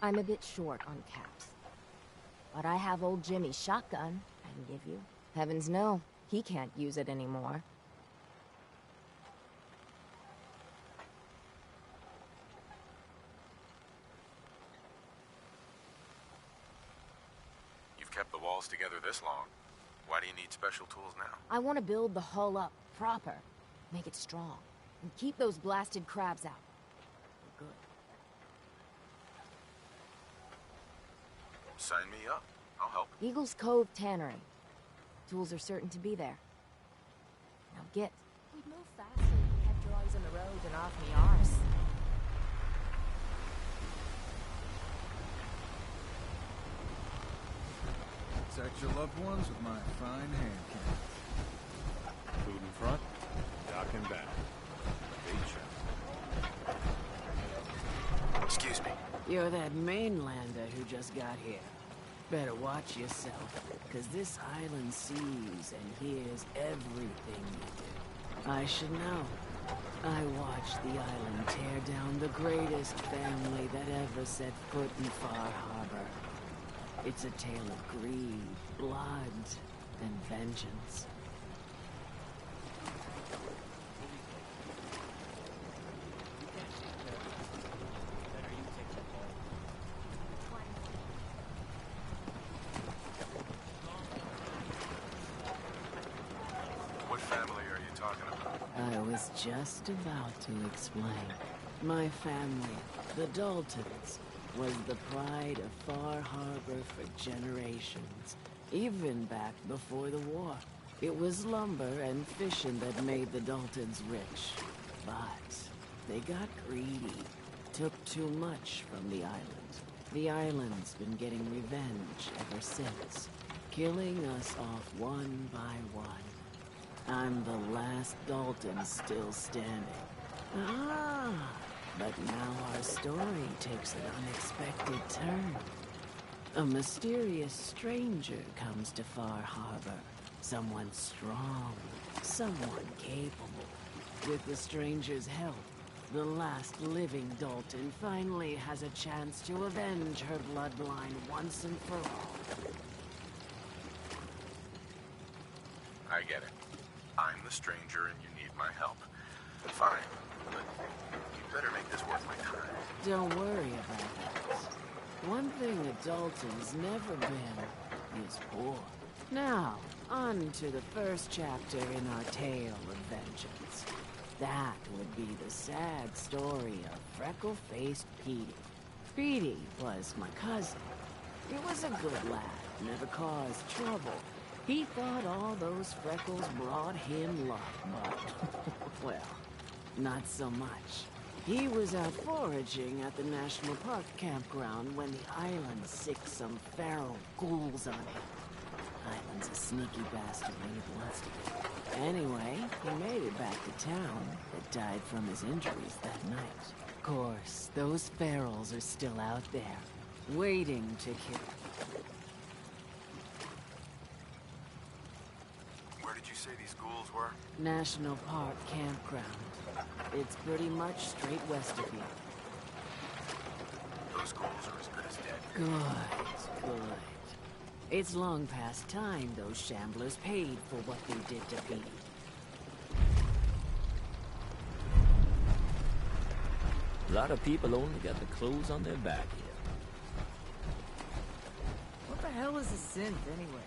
I'm a bit short on caps. But I have old Jimmy's shotgun I can give you. Heavens no, he can't use it anymore. You've kept the walls together this long. Why do you need special tools now? I want to build the hull up, proper. Make it strong. And keep those blasted crabs out. Good. Sign me up. I'll help. Eagle's Cove Tannery. Tools are certain to be there. Now get. We'd move faster if we kept your eyes on the road and off me arse. Protect your loved ones with my fine hand cannons. Food in front, dock in back. Excuse me. You're that mainlander who just got here. Better watch yourself, because this island sees and hears everything you do. I should know. I watched the island tear down the greatest family that ever set foot in Far Harbor. It's a tale of greed, blood, and vengeance. What family are you talking about? I was just about to explain. My family, the Daltons, was the pride of Far Harbor for generations, even back before the war. It was lumber and fishing that made the Daltons rich. But they got greedy, took too much from the island. The island's been getting revenge ever since, killing us off one by one. I'm the last Dalton still standing. But now our story takes an unexpected turn. A mysterious stranger comes to Far Harbor. Someone strong, someone capable. With the stranger's help, the last living Dalton finally has a chance to avenge her bloodline once and for all. I get it. I'm the stranger and you need my help. Fine, but you better make this worth my time. Don't worry about that. One thing a Dalton's never been is poor. Now, on to the first chapter in our tale of vengeance. That would be the sad story of freckle-faced Petey. Petey was my cousin. He was a good lad, never caused trouble. He thought all those freckles brought him luck, but, well, not so much. He was out foraging at the National Park campground when the island sicked some feral ghouls on him. Island's a sneaky bastard when he wants to be. Anyway, he made it back to town, but died from his injuries that night. Of course, those ferals are still out there, waiting to kill. Where did you say these ghouls were? National Park campground. It's pretty much straight west of here. Those ghouls are as good as dead. Good, good. It's long past time those shamblers paid for what they did to Petey. A lot of people only got the clothes on their back here. What the hell is a synth, anyway?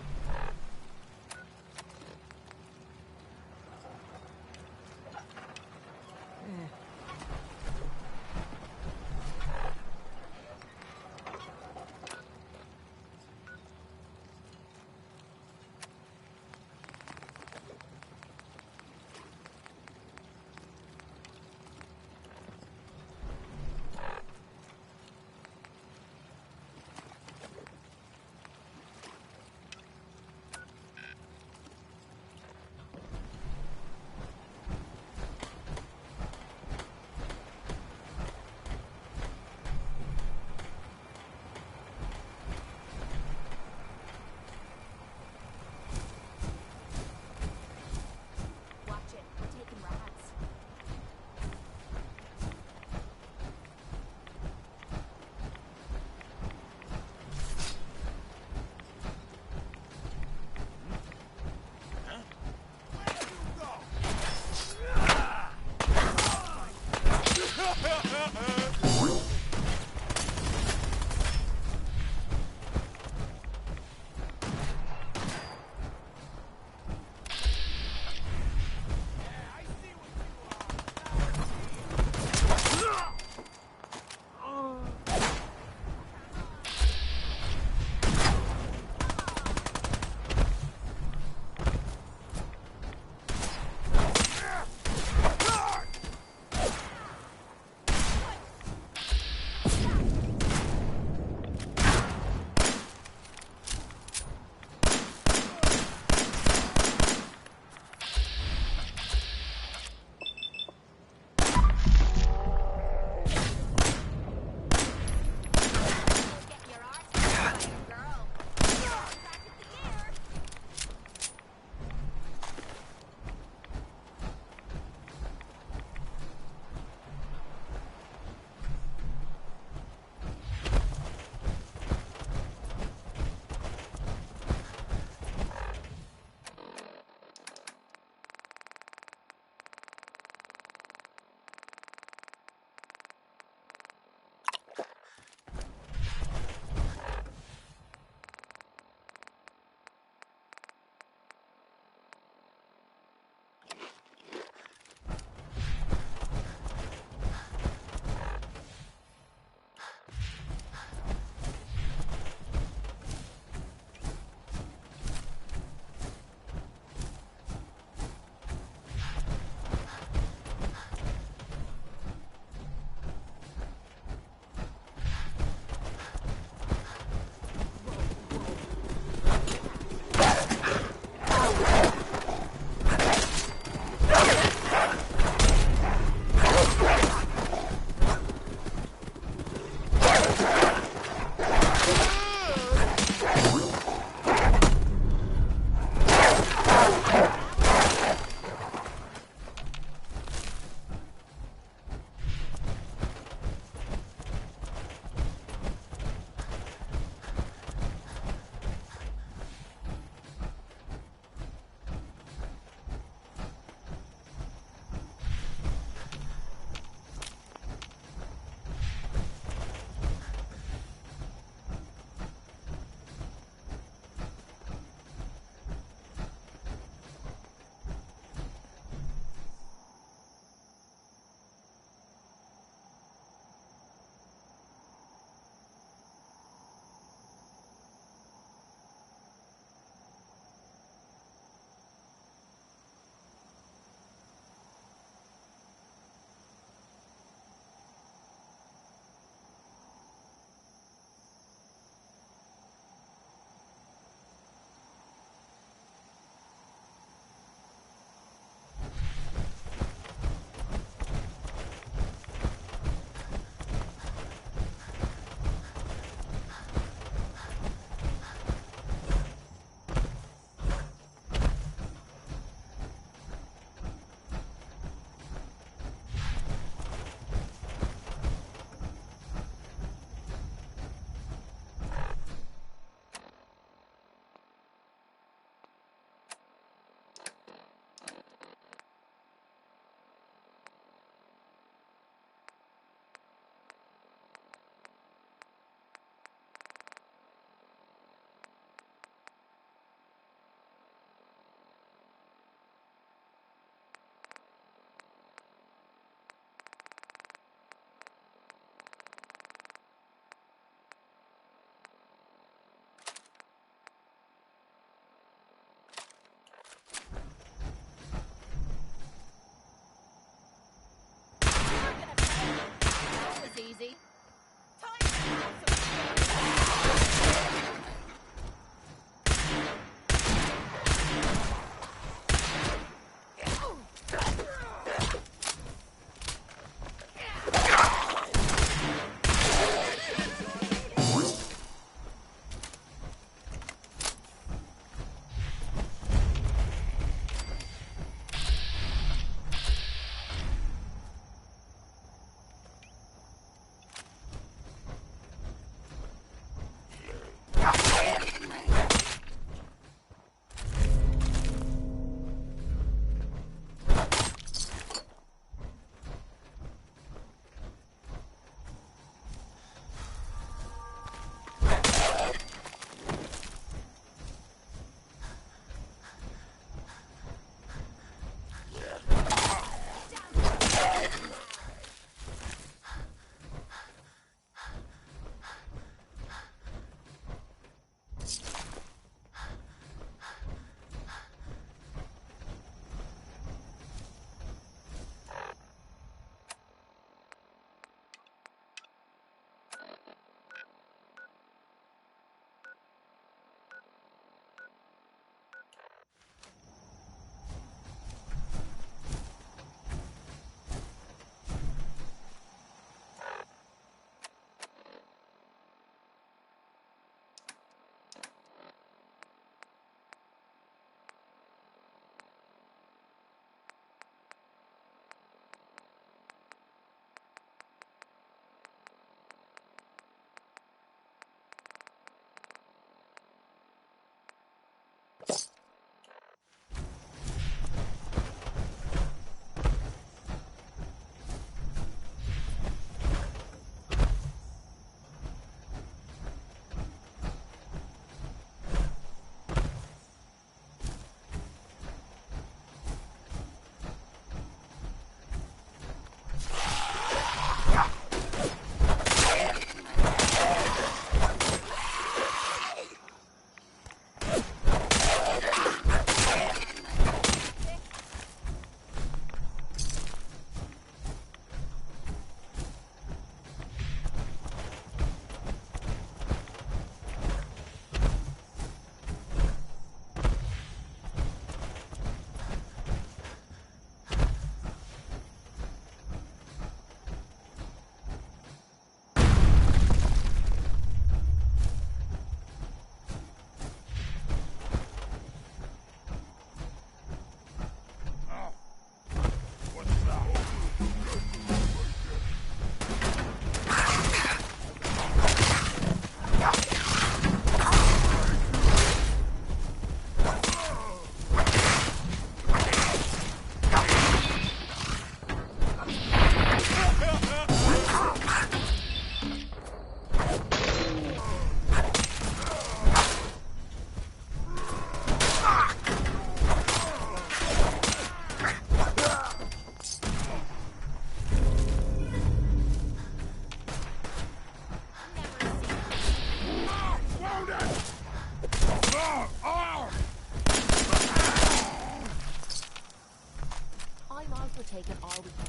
taken all we can.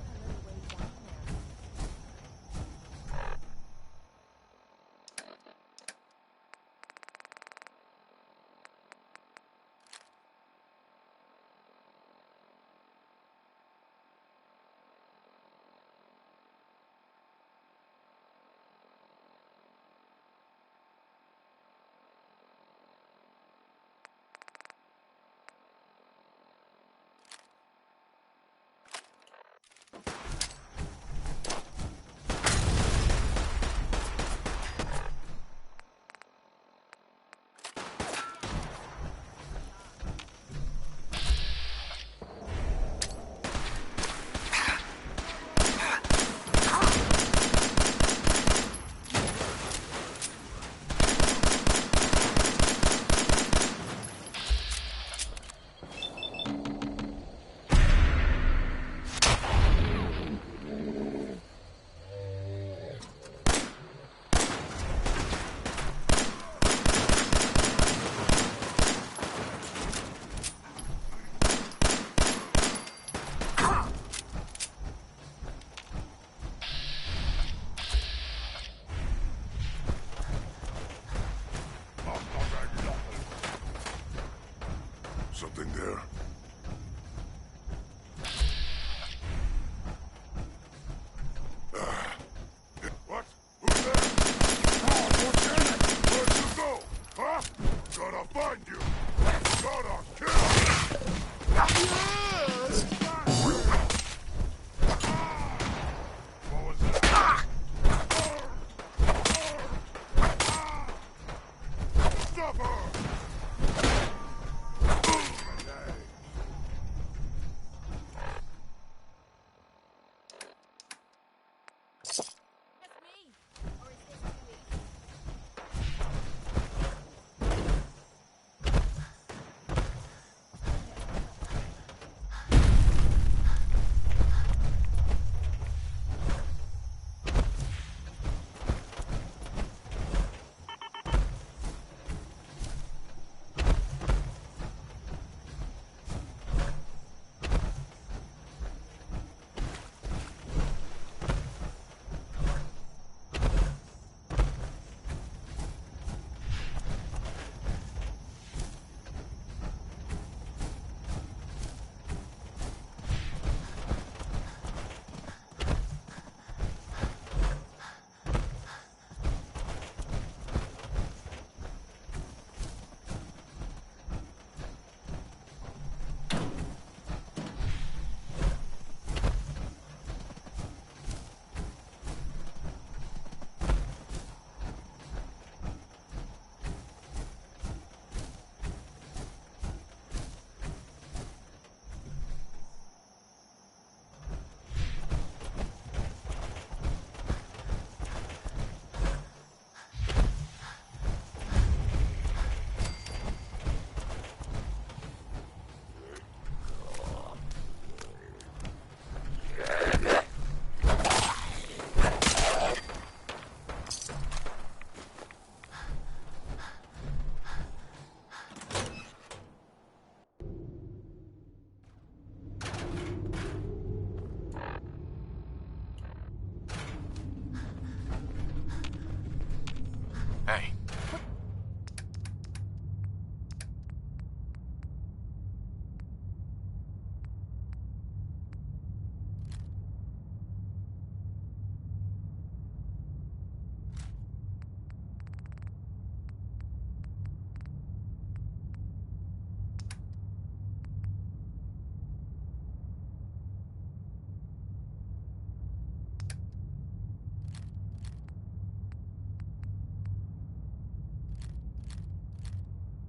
A little way down there. Something there. What? Who's there? Oh, what's in it? Where'd you go? Huh? Gotta find you. Gotta kill. What was that? Stop her! Hey.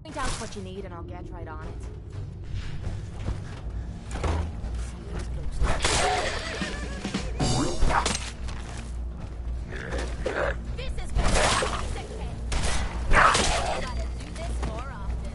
Point out what you need and I'll get right on it. This is gonna be sick head. Gotta do this more often.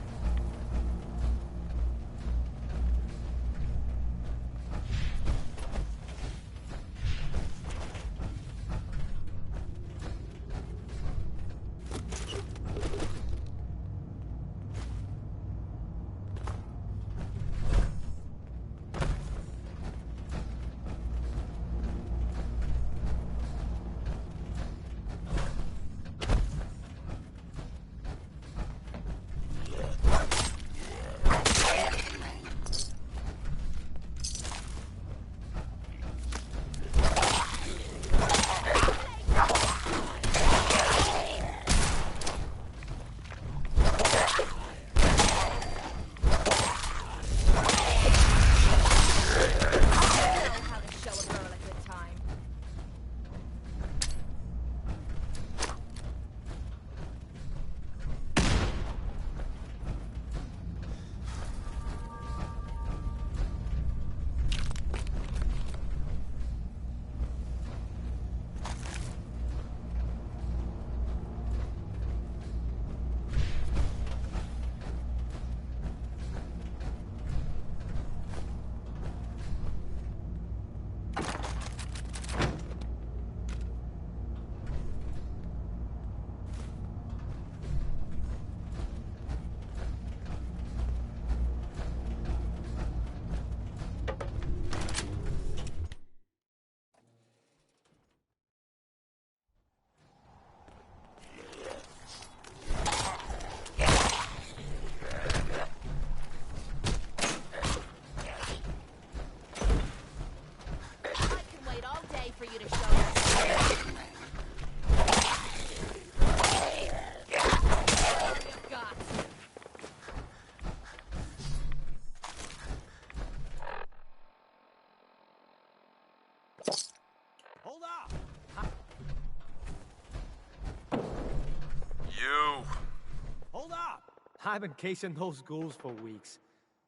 I've been casing those ghouls for weeks,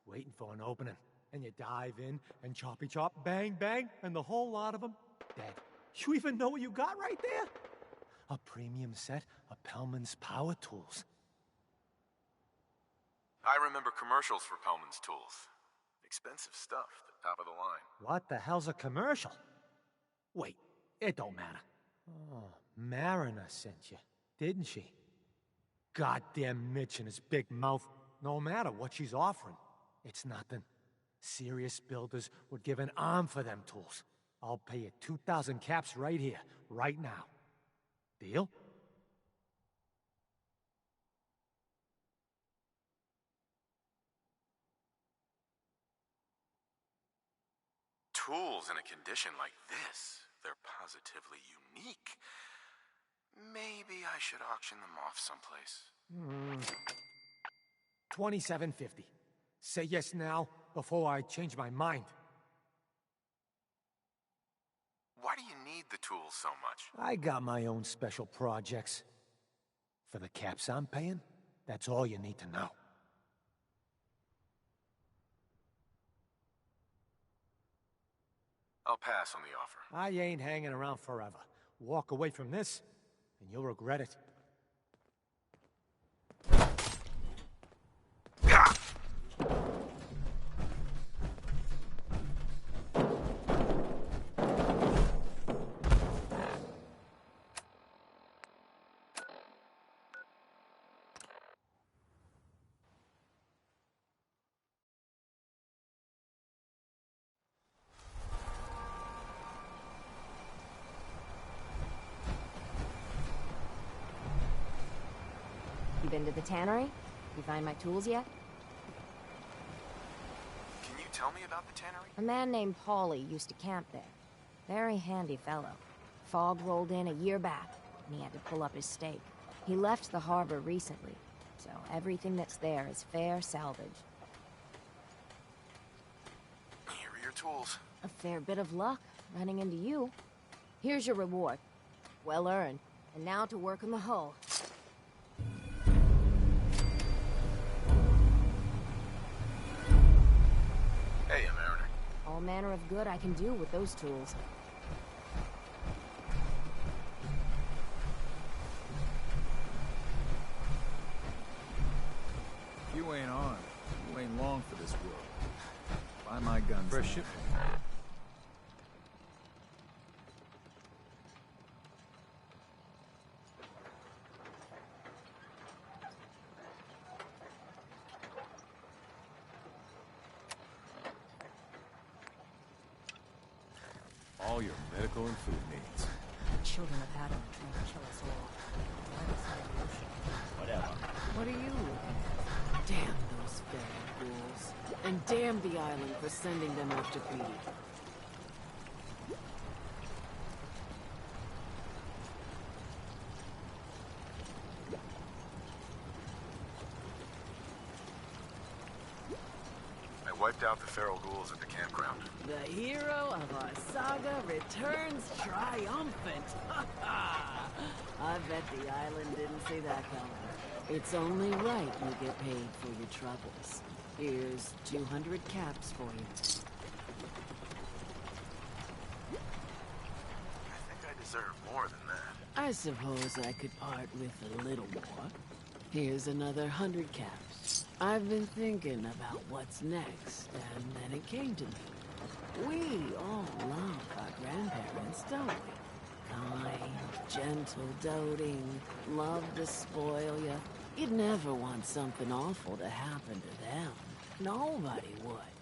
waiting for an opening. And you dive in, and choppy chop, bang bang, and the whole lot of them dead. You even know what you got right there? A premium set of Pellman's power tools. I remember commercials for Pellman's tools. Expensive stuff, the top of the line. What the hell's a commercial? Wait, it don't matter. Oh, Mariner sent you, didn't she? Goddamn Mitch and his big mouth. No matter what she's offering, it's nothing. Serious builders would give an arm for them tools. I'll pay you 2,000 caps right here, right now. Deal? Tools in a condition like this, they're positively unique. Maybe I should auction them off someplace. $27.50. Say yes now, before I change my mind. Why do you need the tools so much? I got my own special projects. For the caps I'm paying, that's all you need to know. I'll pass on the offer. I ain't hanging around forever. Walk away from this, and you'll regret it. You been to the tannery? You find my tools yet? Can you tell me about the tannery? A man named Paulie used to camp there. Very handy fellow. Fog rolled in a year back, and he had to pull up his stake. He left the harbor recently, so everything that's there is fair salvage. Here are your tools. A fair bit of luck running into you. Here's your reward. Well earned. And now to work on the hull. Hey, Mariner. All manner of good I can do with those tools. You ain't armed. You ain't long for this world. Buy my guns. For sure. All your medical and food needs. Children of Adam trying to kill us all. Whatever. What are you looking at? Damn those feral ghouls. And damn the island for sending them off to feed. I wiped out the feral ghouls at the campground. The hero of our saga returns triumphant. I bet the island didn't see that coming. It's only right you get paid for your troubles. Here's 200 caps for you. I think I deserve more than that. I suppose I could part with a little more. Here's another 100 caps. I've been thinking about what's next, and then it came to me. We all love our grandparents, don't we? Kind, gentle, doting, love to spoil you. You'd never want something awful to happen to them. Nobody would.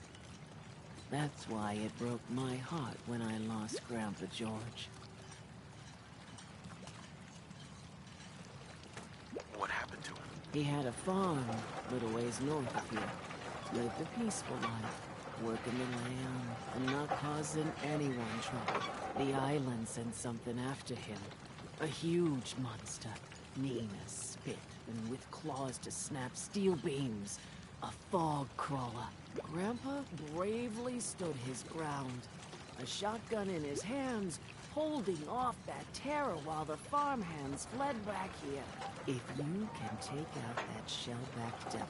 That's why it broke my heart when I lost Grandpa George. What happened to him? He had a farm, little ways north of here. Lived a peaceful life, working the land and not causing anyone trouble. The island sent something after him. A huge monster, mean as spit and with claws to snap steel beams. A fog crawler. Grandpa bravely stood his ground. A shotgun in his hands, holding off that terror while the farmhands fled back here. If you can take out that shellback devil,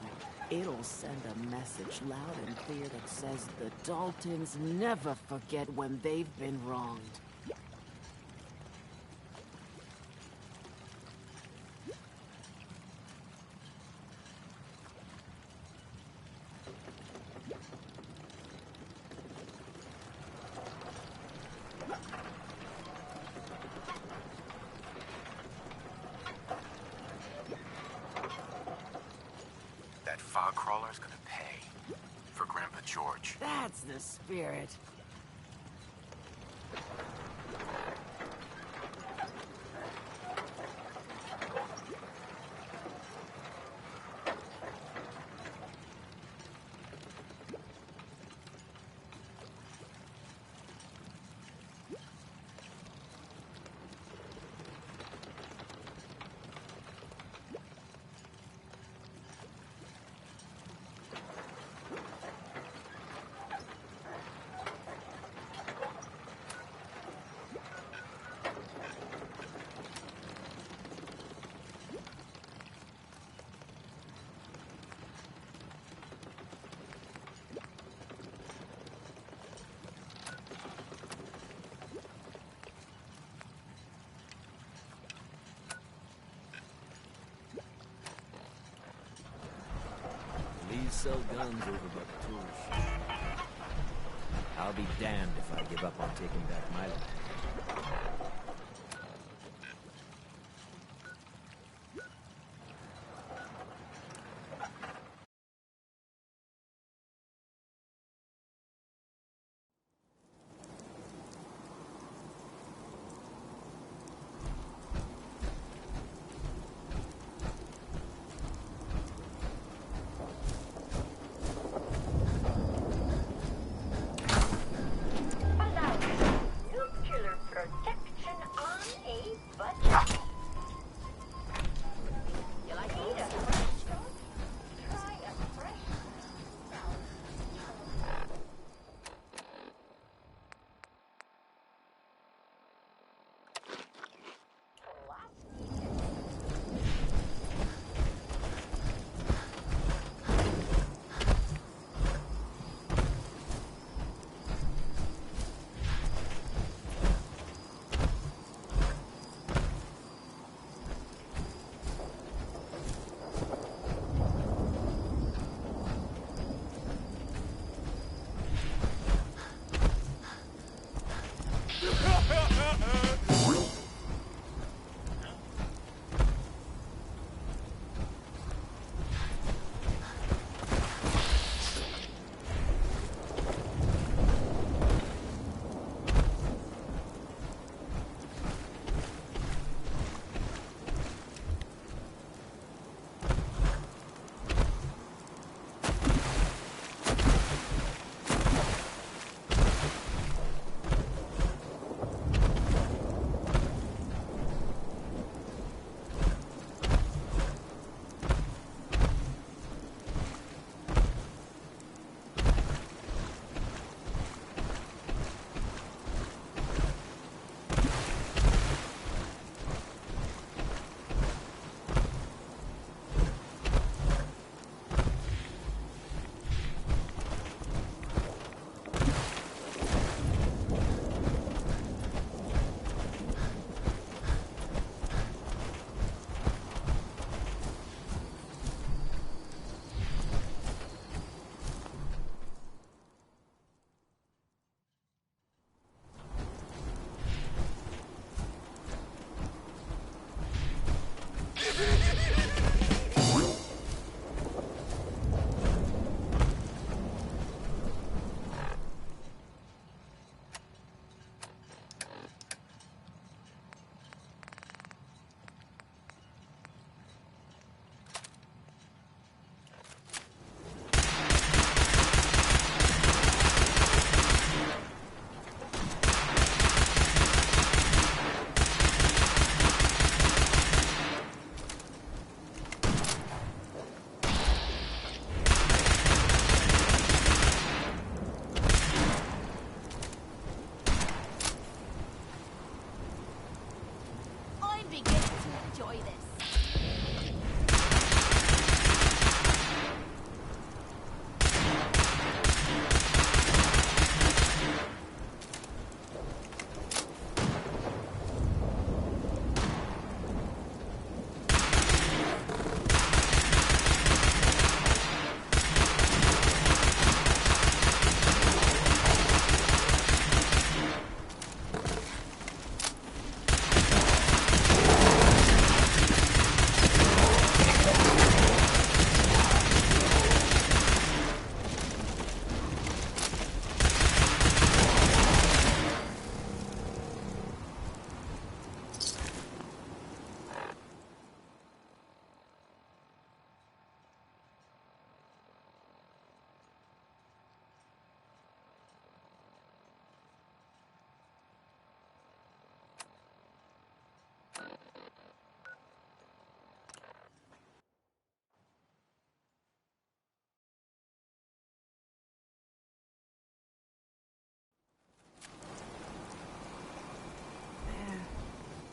it'll send a message loud and clear that says the Daltons never forget when they've been wronged. That fog crawler's gonna pay for Grandpa George. That's the spirit. Police sell guns over by the tourist shop. I'll be damned if I give up on taking back my land. You Enjoy this.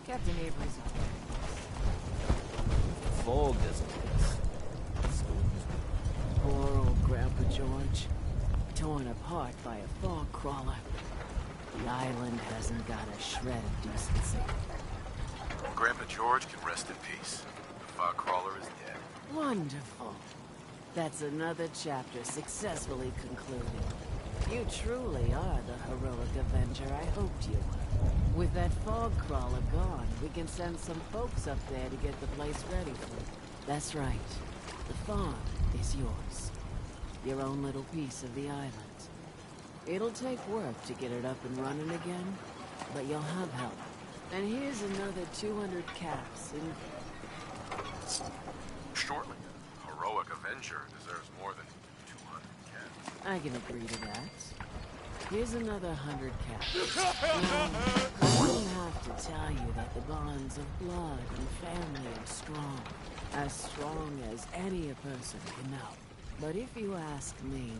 Captain Avery's Fog doesn't this. poor old Grandpa George, torn apart by a fog crawler. The island hasn't got a shred of decency. Grandpa George can rest in peace. The fog crawler is dead. Wonderful. That's another chapter successfully concluded. You truly are the heroic avenger I hoped you were. With that fog crawler gone, we can send some folks up there to get the place ready for it. That's right. The farm is yours. Your own little piece of the island. It'll take work to get it up and running again, but you'll have help. And here's another 200 caps in... Surely, a heroic avenger deserves more than 200 cats. I can agree to that. Here's another 100 caps. Now, I don't have to tell you that the bonds of blood and family are strong. As strong as any a person can know. But if you ask me,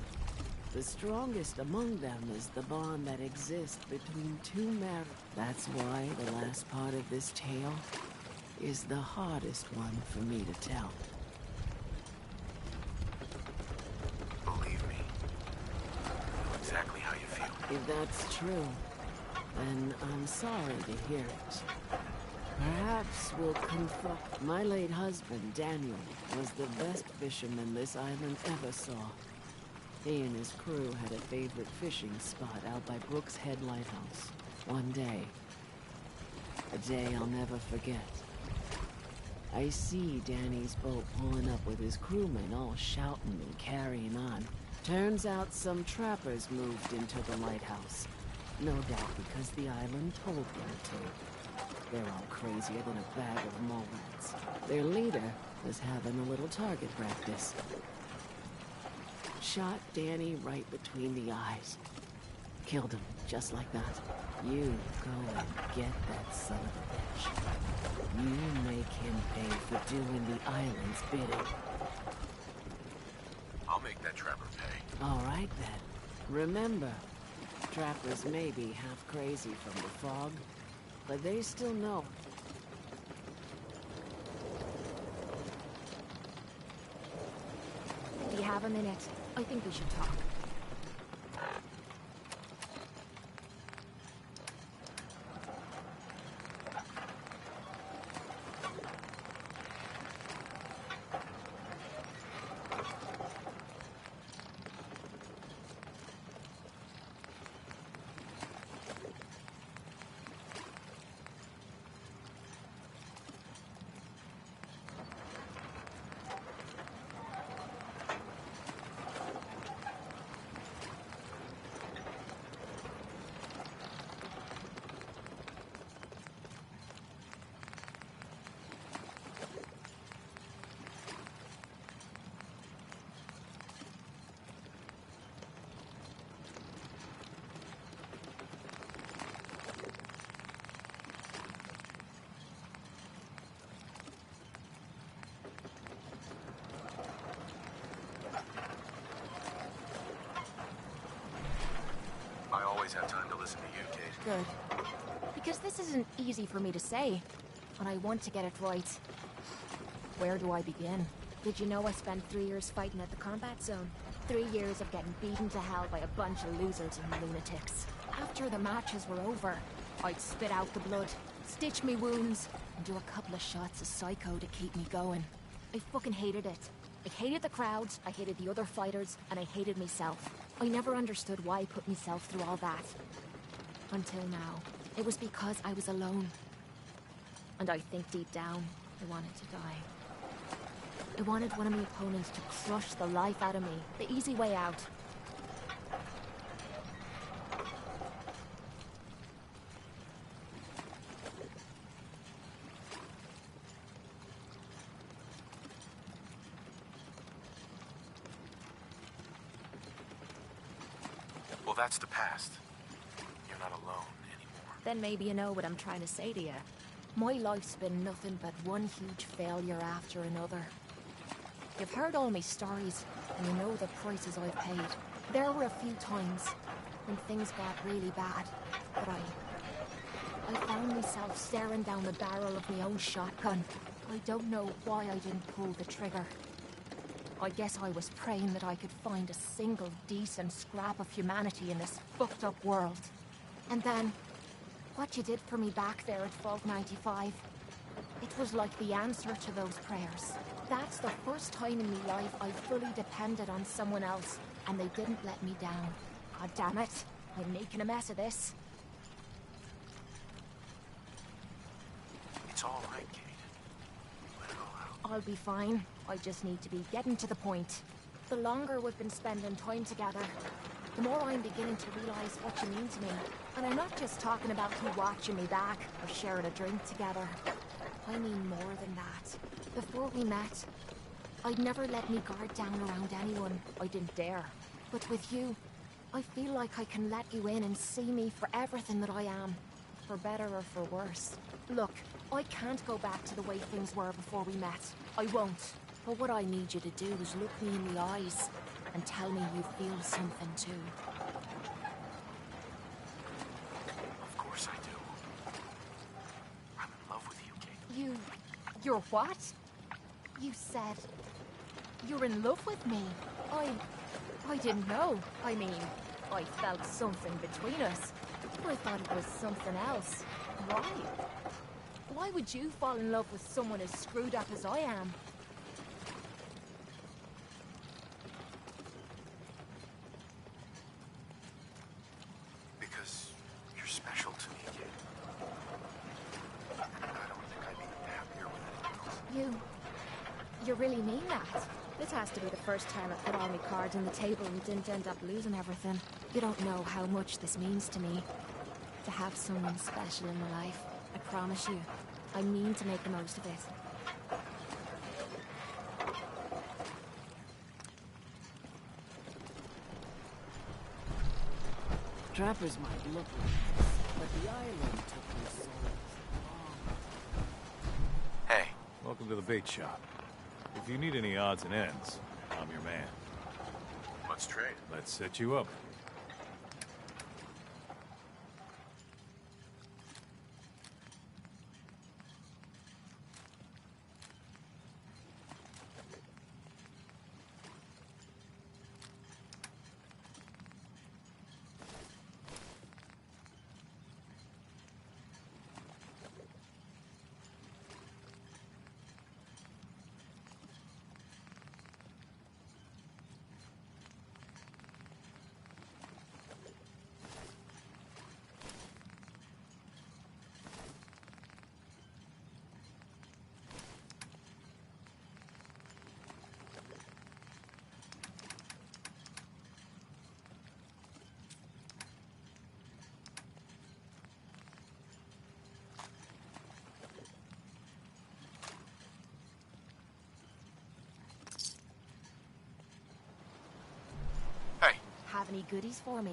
the strongest among them is the bond that exists between two married. That's why the last part of this tale is the hardest one for me to tell. Believe me, I know exactly how you feel. If that's true, then I'm sorry to hear it. Perhaps we'll confront... My late husband, Daniel, was the best fisherman this island ever saw. He and his crew had a favorite fishing spot out by Brooks Head Lighthouse. One day, a day I'll never forget. I see Danny's boat pulling up with his crewmen all shouting and carrying on. Turns out some trappers moved into the lighthouse. No doubt because the island told them to. They're all crazier than a bag of mole rats. Their leader was having a little target practice. Shot Danny right between the eyes. Killed him, just like that. You go and get that son of a bitch. You make him pay for doing the island's bidding. I'll make that trapper pay. All right, then. Remember, trappers may be half crazy from the fog, but they still know. Do you have a minute? I think we should talk. Have time to listen to you, Kate. Good. Because this isn't easy for me to say. and I want to get it right. Where do I begin? Did you know I spent 3 years fighting at the combat zone? 3 years of getting beaten to hell by a bunch of losers and lunatics. After the matches were over, I'd spit out the blood, stitch me wounds, and do a couple of shots of Psycho to keep me going. I fucking hated it. I hated the crowds, I hated the other fighters, and I hated myself. I never understood why I put myself through all that. Until now. It was because I was alone. And I think deep down, I wanted to die. I wanted one of my opponents to crush the life out of me. The easy way out. Well, that's the past. You're not alone anymore. Then maybe you know what I'm trying to say to you. My life's been nothing but one huge failure after another. You've heard all my stories, and you know the prices I've paid. There were a few times when things got really bad, but I found myself staring down the barrel of my own shotgun. I don't know why I didn't pull the trigger. I guess I was praying that I could find a single decent scrap of humanity in this fucked up world. And then, what you did for me back there at Vault 95, it was like the answer to those prayers. That's the first time in my life I fully depended on someone else, and they didn't let me down. God damn it, I'm making a mess of this. It's all right, Kate. Let it all out. I'll be fine. I just need to be getting to the point. The longer we've been spending time together, the more I'm beginning to realize what you mean to me. And I'm not just talking about you watching me back or sharing a drink together. I mean more than that. Before we met, I'd never let me guard down around anyone. I didn't dare. But with you, I feel like I can let you in and see me for everything that I am. For better or for worse. Look, I can't go back to the way things were before we met. I won't. But what I need you to do is look me in the eyes and tell me you feel something too. Of course I do. I'm in love with you, Kate. You're what? You said you're in love with me. I didn't know. I mean, I felt something between us. I thought it was something else. Why? Why would you fall in love with someone as screwed up as I am? Because you're special to me, Kate. I don't think I'd be happier with anything else. You really mean that? This has to be the first time I put all my cards on the table and didn't end up losing everything. You don't know how much this means to me. To have someone special in my life. I promise you. I mean to make the most of it. Trappers might look like this, but the island took their souls long. Hey, Welcome to the bait shop. If you need any odds and ends, I'm your man. let's trade. Let's set you up. Hey, Have any goodies for me?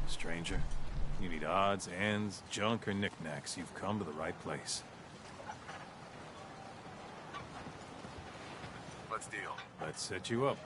Stranger. You need odds, ends, junk, or knickknacks. You've come to the right place. Let's deal. Let's set you up.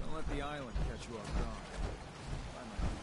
Don't let the island catch you off guard. Bye, my friend.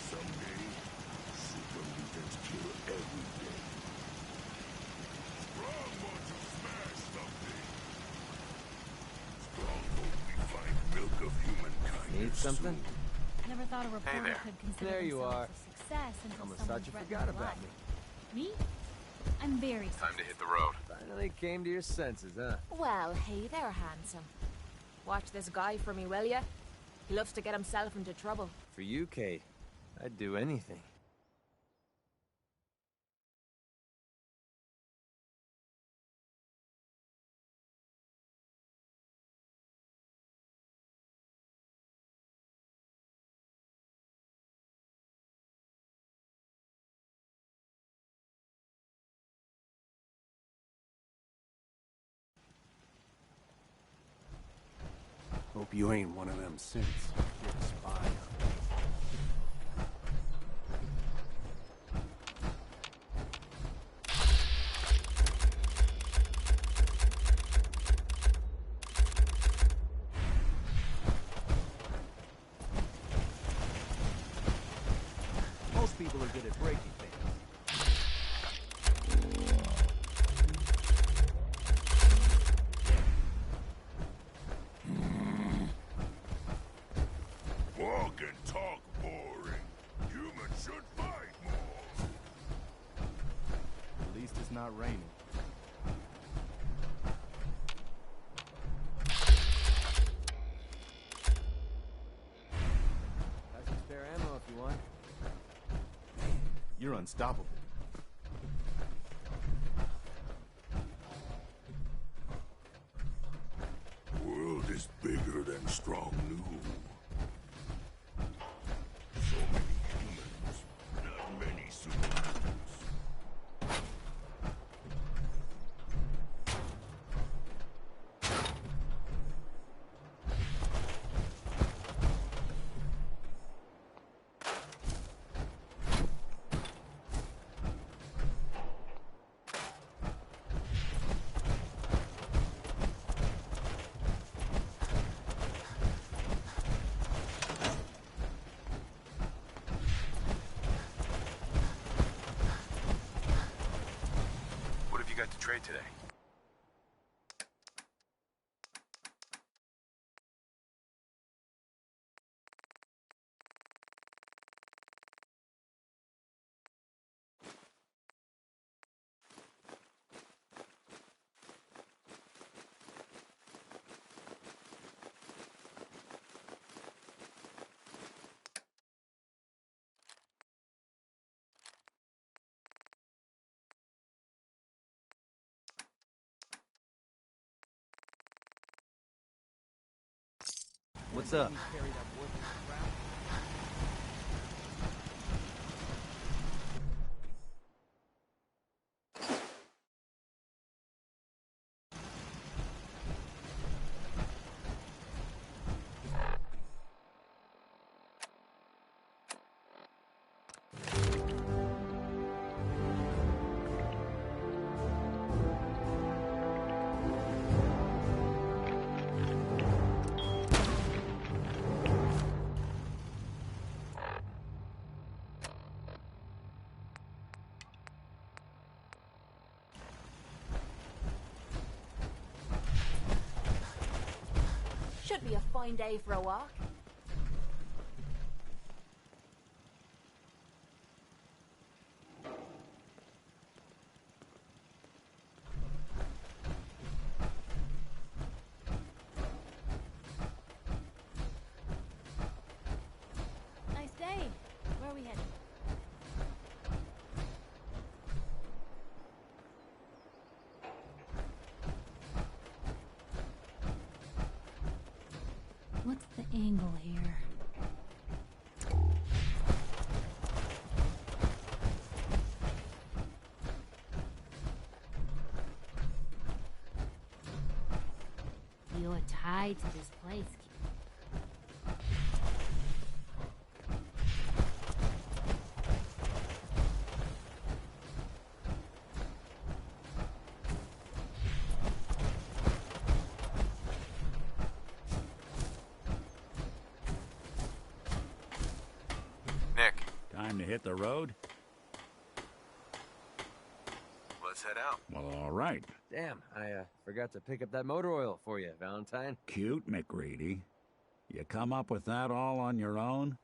Someday, super mutants kill every day. Strong want to smash something. Strong hope we find milk of humankind. Need something? Never thought a reporter there. could consider There you themselves are. a success until Almost someone thought you threatened forgot their about life. me. Me? I'm very Time to hit the road. Finally came to your senses, huh? Well, hey there, handsome. Watch this guy for me, will ya? He loves to get himself into trouble. For you, Kate, I'd do anything. Hope you ain't one of them synths. You're a spy. Most people are good at breaking things. Walk and talk boring. Humans should fight more. At least it's not raining. you're unstoppable. World is bigger than strong new. So many humans, not many superheroes. What have you got to trade today? What's up? Should be a fine day for a walk. Nice day. Where are we headed? What's the angle here? You're tied to this place. Nick, Time to hit the road? let's head out. Well, all right. Damn, I forgot to pick up that motor oil for you, Valentine. Cute, McReady. You come up with that all on your own?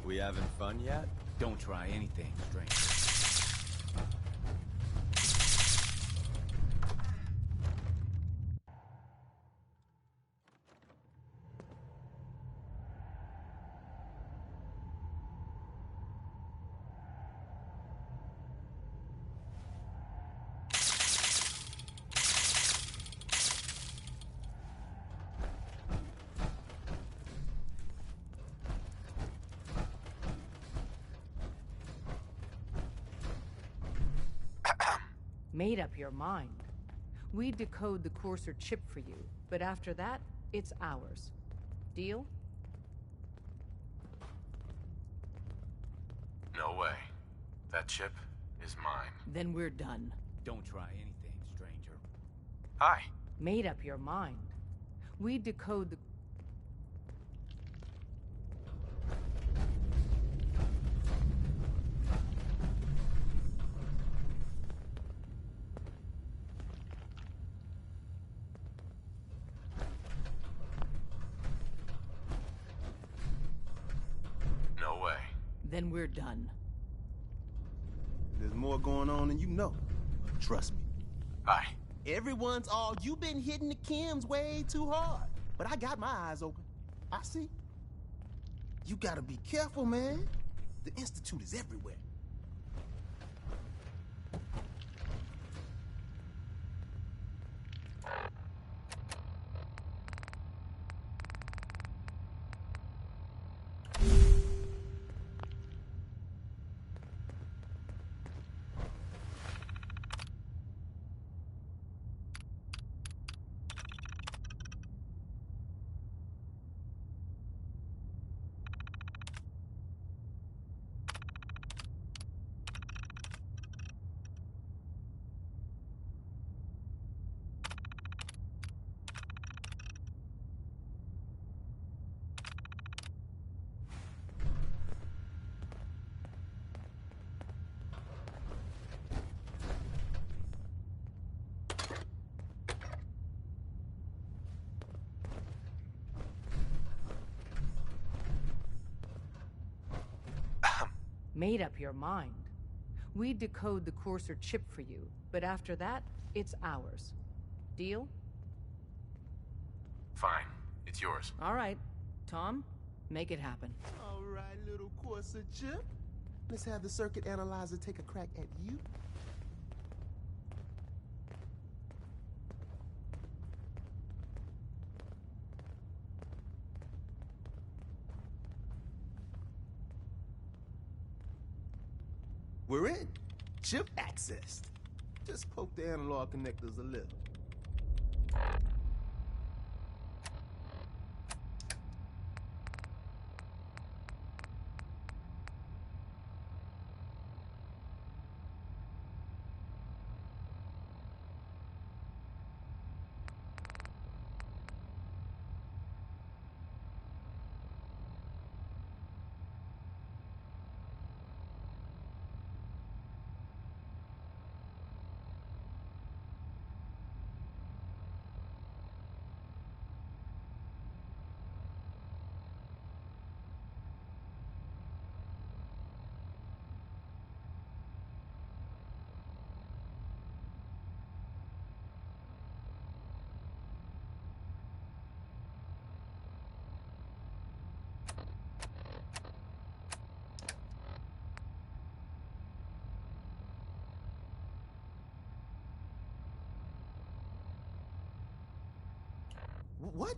We having fun yet? Don't try anything strange. Made up your mind. We decode the courser chip for you, but after that, it's ours. Deal? No way. That chip is mine. Then we're done. Don't try anything, stranger. Hi. Made up your mind. We decode the... No way. Then we're done. There's more going on than you know. Trust me. Hi. Everyone's all, you've been hitting the chems way too hard. But I got my eyes open. I see. You gotta be careful, man. The Institute is everywhere. Made up your mind. We decode the courser chip for you, but after that, it's ours. Deal? Fine. It's yours. All right. Tom, make it happen. All right, little courser chip. Let's have the circuit analyzer take a crack at you. We're in. Chip accessed. Just poke the analog connectors a little. What?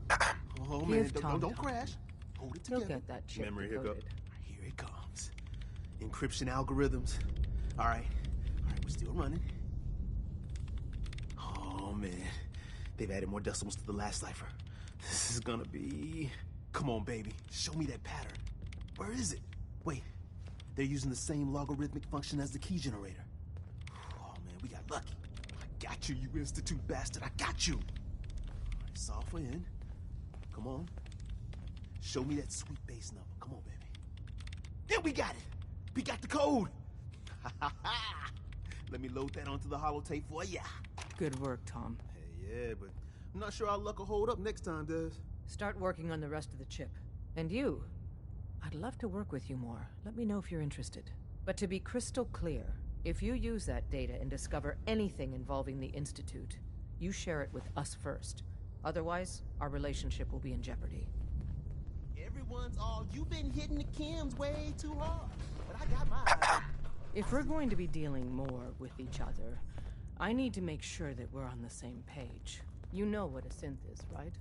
Oh, man, don't crash. Hold it together. He'll get that chip Memory decoded. hiccup. Here it comes. Encryption algorithms. All right, we're still running. Oh, man. They've added more decimals to the last cipher. This is gonna be... Come on, baby. Show me that pattern. Where is it? Wait. They're using the same logarithmic function as the key generator. Oh, man, we got lucky. I got you, you Institute bastard. I got you. Solve for N. Come on. Show me that sweet base number. Come on, baby. Yeah, we got it. We got the code. Let me load that onto the holotape for ya. Good work, Tom. Hey, yeah, but I'm not sure our luck will hold up next time, Des. Start working on the rest of the chip. And you, I'd love to work with you more. Let me know if you're interested. But to be crystal clear, if you use that data and discover anything involving the Institute, you share it with us first. Otherwise, our relationship will be in jeopardy. Everyone's all, you've been hitting the chems way too hard. But I got mine. If we're going to be dealing more with each other, I need to make sure that we're on the same page. You know what a synth is, right?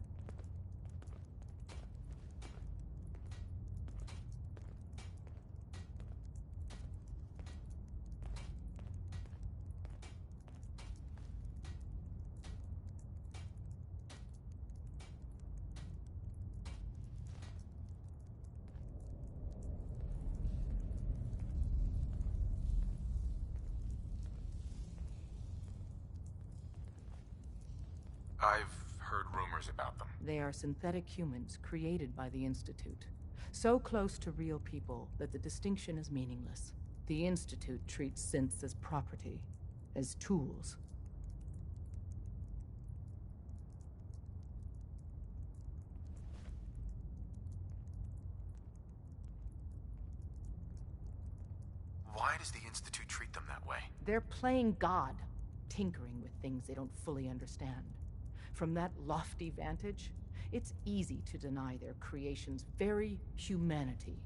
I've heard rumors about them. They are synthetic humans created by the Institute. So close to real people that the distinction is meaningless. The Institute treats synths as property, as tools. Why does the Institute treat them that way? They're playing God, tinkering with things they don't fully understand. From that lofty vantage, it's easy to deny their creation's very humanity.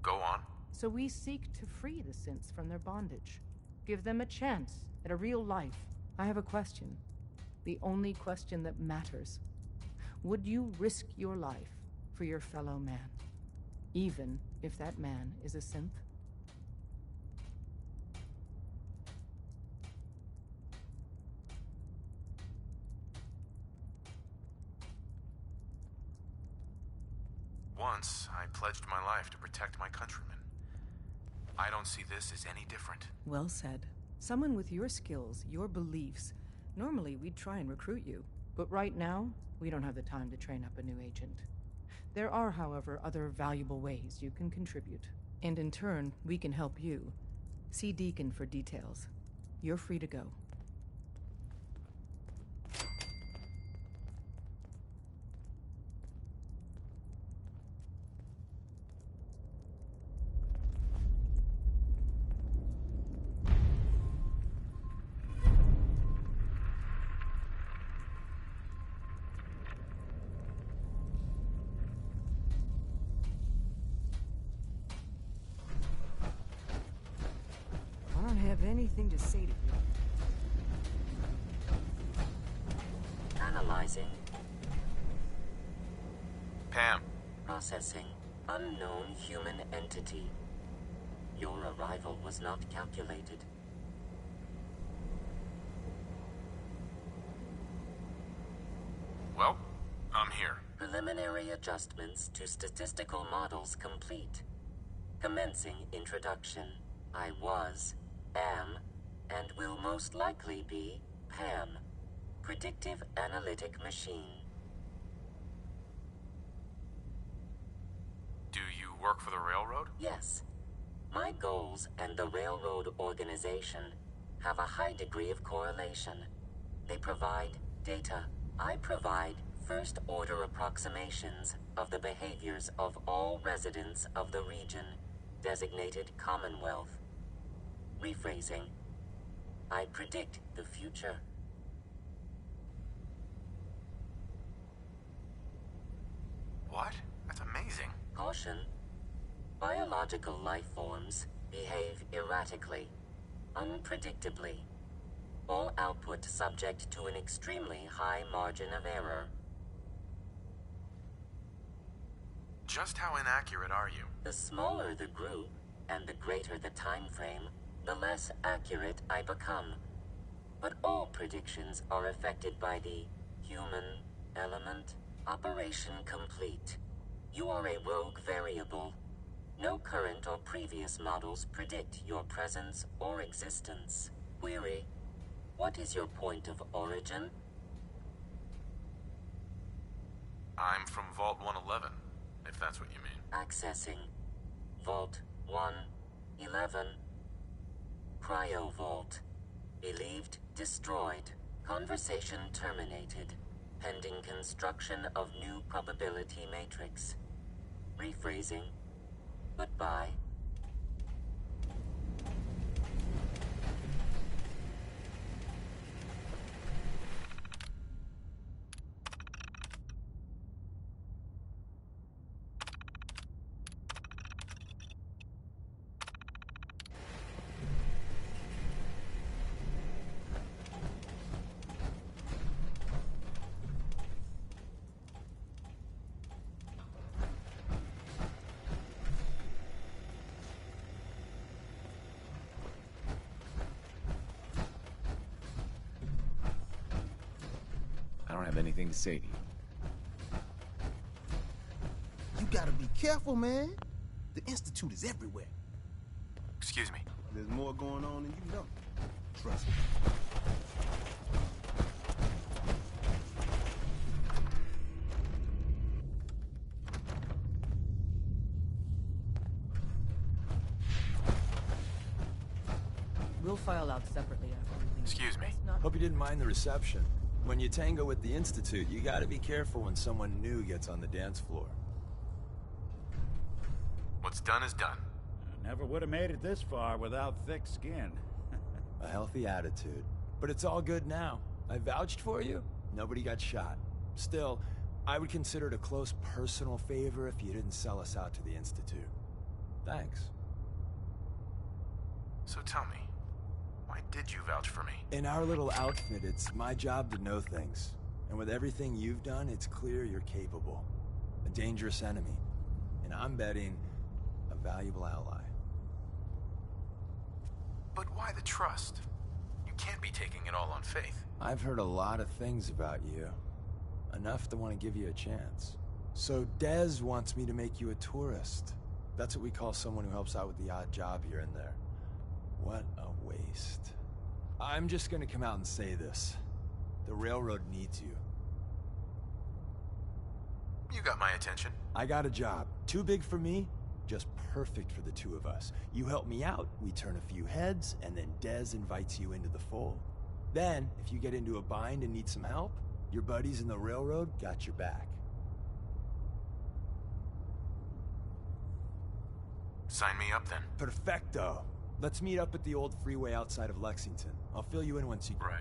Go on. So we seek to free the synths from their bondage. Give them a chance at a real life. I have a question. The only question that matters. Would you risk your life for your fellow man? Even if that man is a synth? Once, I pledged my life to protect my countrymen. I don't see this as any different. Well said. Someone with your skills, your beliefs. Normally, we'd try and recruit you. But right now, we don't have the time to train up a new agent. There are, however, other valuable ways you can contribute. And in turn, we can help you. See Deacon for details. You're free to go. I don't have anything to say to you. Analyzing. Pam. Processing. Unknown human entity. Your arrival was not calculated. Well, I'm here. Preliminary adjustments to statistical models complete. Commencing introduction. I was, am, and will most likely be Pam. Predictive Analytic Machine. Do you work for the railroad? Yes. My goals and the railroad organization have a high degree of correlation. They provide data. I provide first-order approximations of the behaviors of all residents of the region, designated Commonwealth. Rephrasing. I predict the future. What? That's amazing. Caution. Biological life forms behave erratically, unpredictably. All output subject to an extremely high margin of error. Just how inaccurate are you? The smaller the group, and the greater the time frame, the less accurate I become. But all predictions are affected by the human element. Operation complete. You are a rogue variable. No current or previous models predict your presence or existence. Query. What is your point of origin? I'm from Vault 111, if that's what you mean. Accessing. Vault 111. Cryo Vault. Believed destroyed. Conversation terminated. Pending construction of new probability matrix. Rephrasing. Goodbye. I don't have anything to say to you. You gotta be careful, man. The Institute is everywhere. Excuse me. There's more going on than you know. Trust me. We'll file out separately after we leave. Excuse me. Hope you didn't mind the reception. When you tango with the Institute, you gotta be careful when someone new gets on the dance floor. What's done is done. I never would have made it this far without thick skin. A healthy attitude. But it's all good now. I vouched for you. Nobody got shot. Still, I would consider it a close personal favor if you didn't sell us out to the Institute. Thanks. So tell me, why did you vouch for me? In our little outfit, it's my job to know things. And with everything you've done, it's clear you're capable. A dangerous enemy. And I'm betting a valuable ally. But why the trust? You can't be taking it all on faith. I've heard a lot of things about you. Enough to want to give you a chance. So Dez wants me to make you a tourist. That's what we call someone who helps out with the odd job here and there. What a waste. I'm just gonna come out and say this. The railroad needs you. You got my attention. I got a job. Too big for me, just perfect for the two of us. You help me out, we turn a few heads, and then Dez invites you into the fold. Then, if you get into a bind and need some help, your buddies in the railroad got your back. Sign me up then. Perfecto. Let's meet up at the old freeway outside of Lexington. I'll fill you in once you... Right.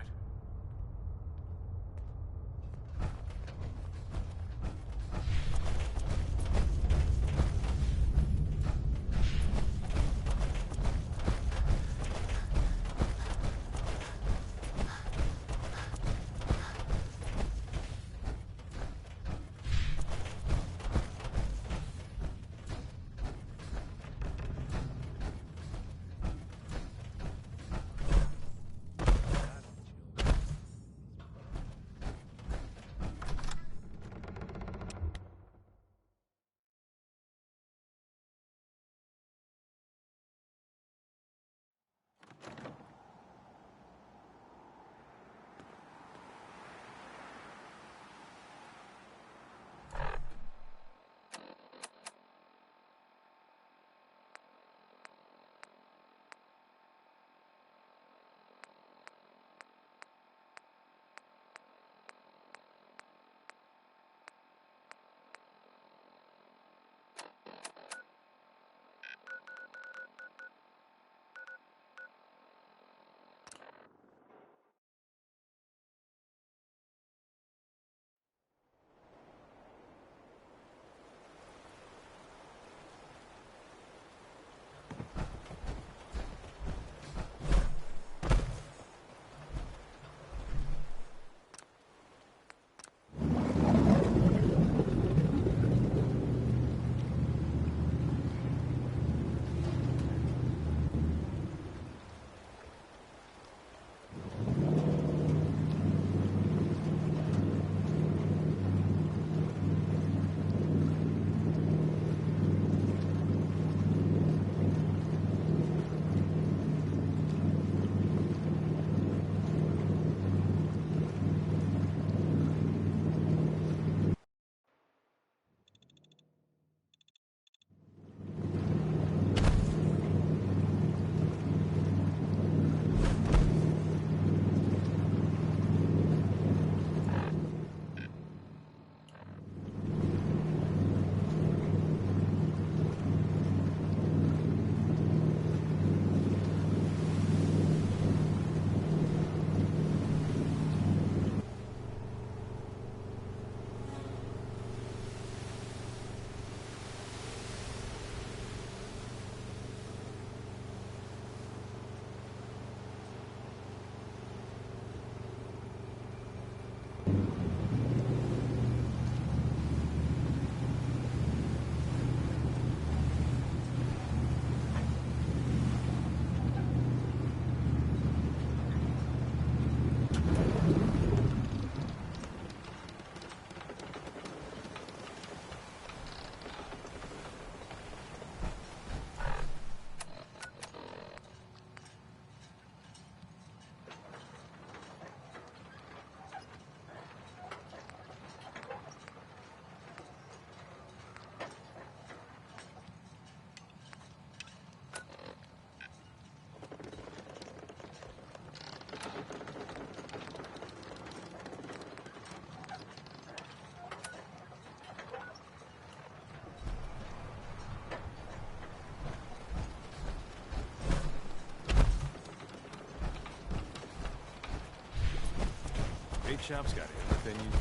chap's got his opinion.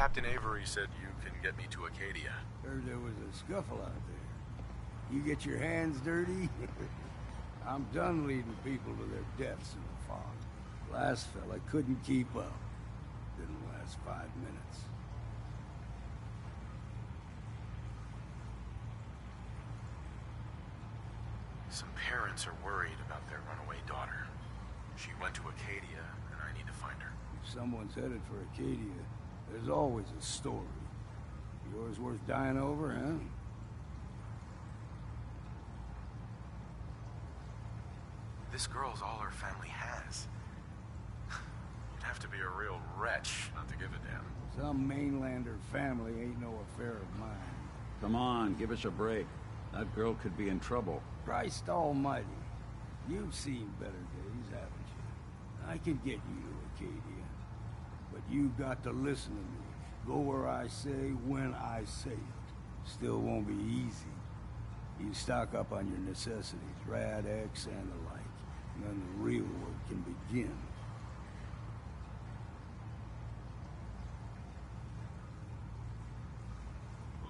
Captain Avery said you can get me to Acadia. Heard there was a scuffle out there. You get your hands dirty? I'm done leading people to their deaths in the fog. Last fella couldn't keep up. Didn't last 5 minutes. Some parents are worried about their runaway daughter. She went to Acadia, and I need to find her. If someone's headed for Acadia, there's always a story. Yours worth dying over, huh? This girl's all her family has. You'd have to be a real wretch not to give a damn. Some mainlander family ain't no affair of mine. Come on, give us a break. That girl could be in trouble. Christ almighty. You've seen better days, haven't you? I can get you to Acadia. But you got to listen to me. Go where I say, when I say it. Still won't be easy. You stock up on your necessities, Rad X and the like. And then the real work can begin.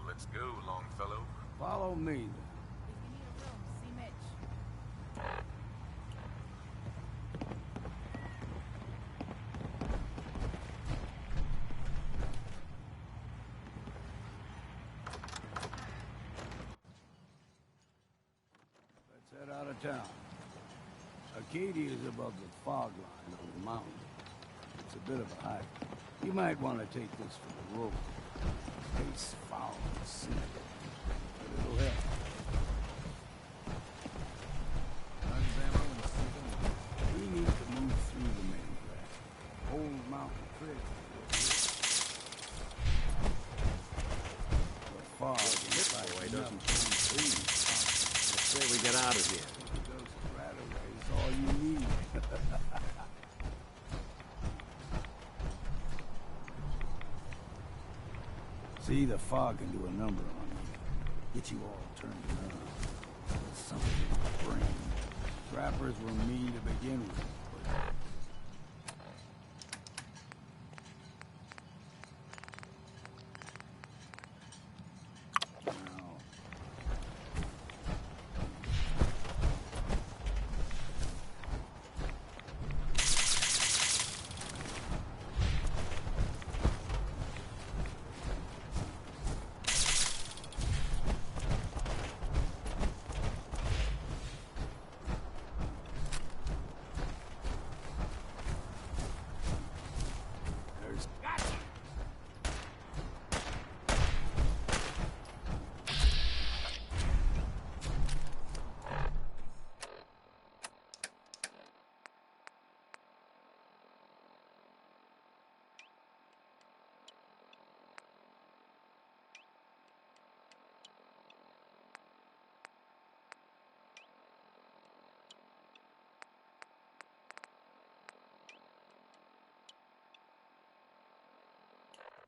Let's go, Longfellow. Follow me, then. Let's head out of town. Acadia is above the fog line on the mountain. It's a bit of a hike. You might want to take this for the road. Tastes foul and cynical, but it'll help. We need to move through the main track. Old mountain trail. The fog inside Boy, the doesn't mountain. sound clean. Let's say we get out of here. Those rataways is all you need. See, the fog can do a number on you. Get you all turned around. It's something in the brain. Trappers were mean to begin with.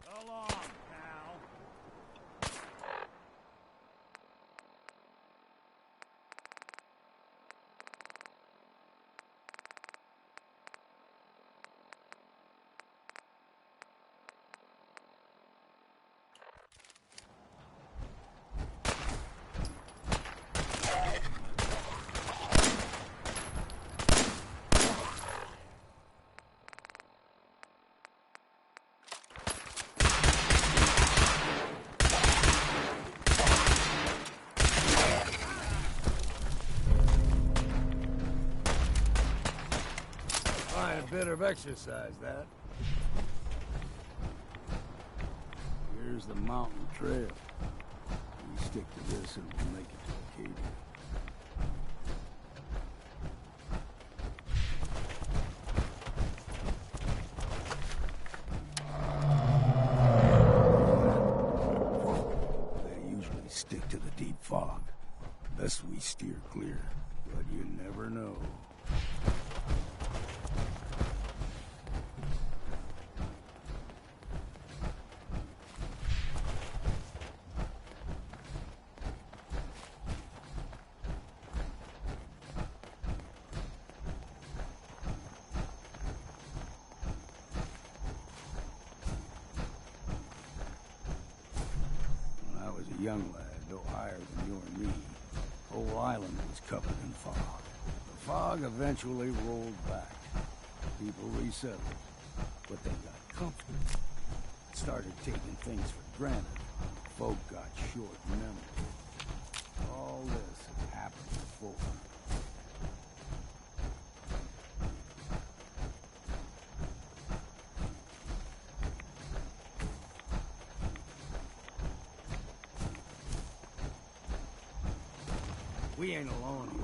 So long, pal. Fine bit of exercise, that. Here's the mountain trail. We stick to this and we'll make it to Acadia. They usually stick to the deep fog. Best we steer clear, but you never know. young lad, no higher than you or me, whole island was covered in fog. The fog eventually rolled back. People resettled, but they got comfortable. Started taking things for granted. Folk got short memory. All this has happened before. We ain't alone here.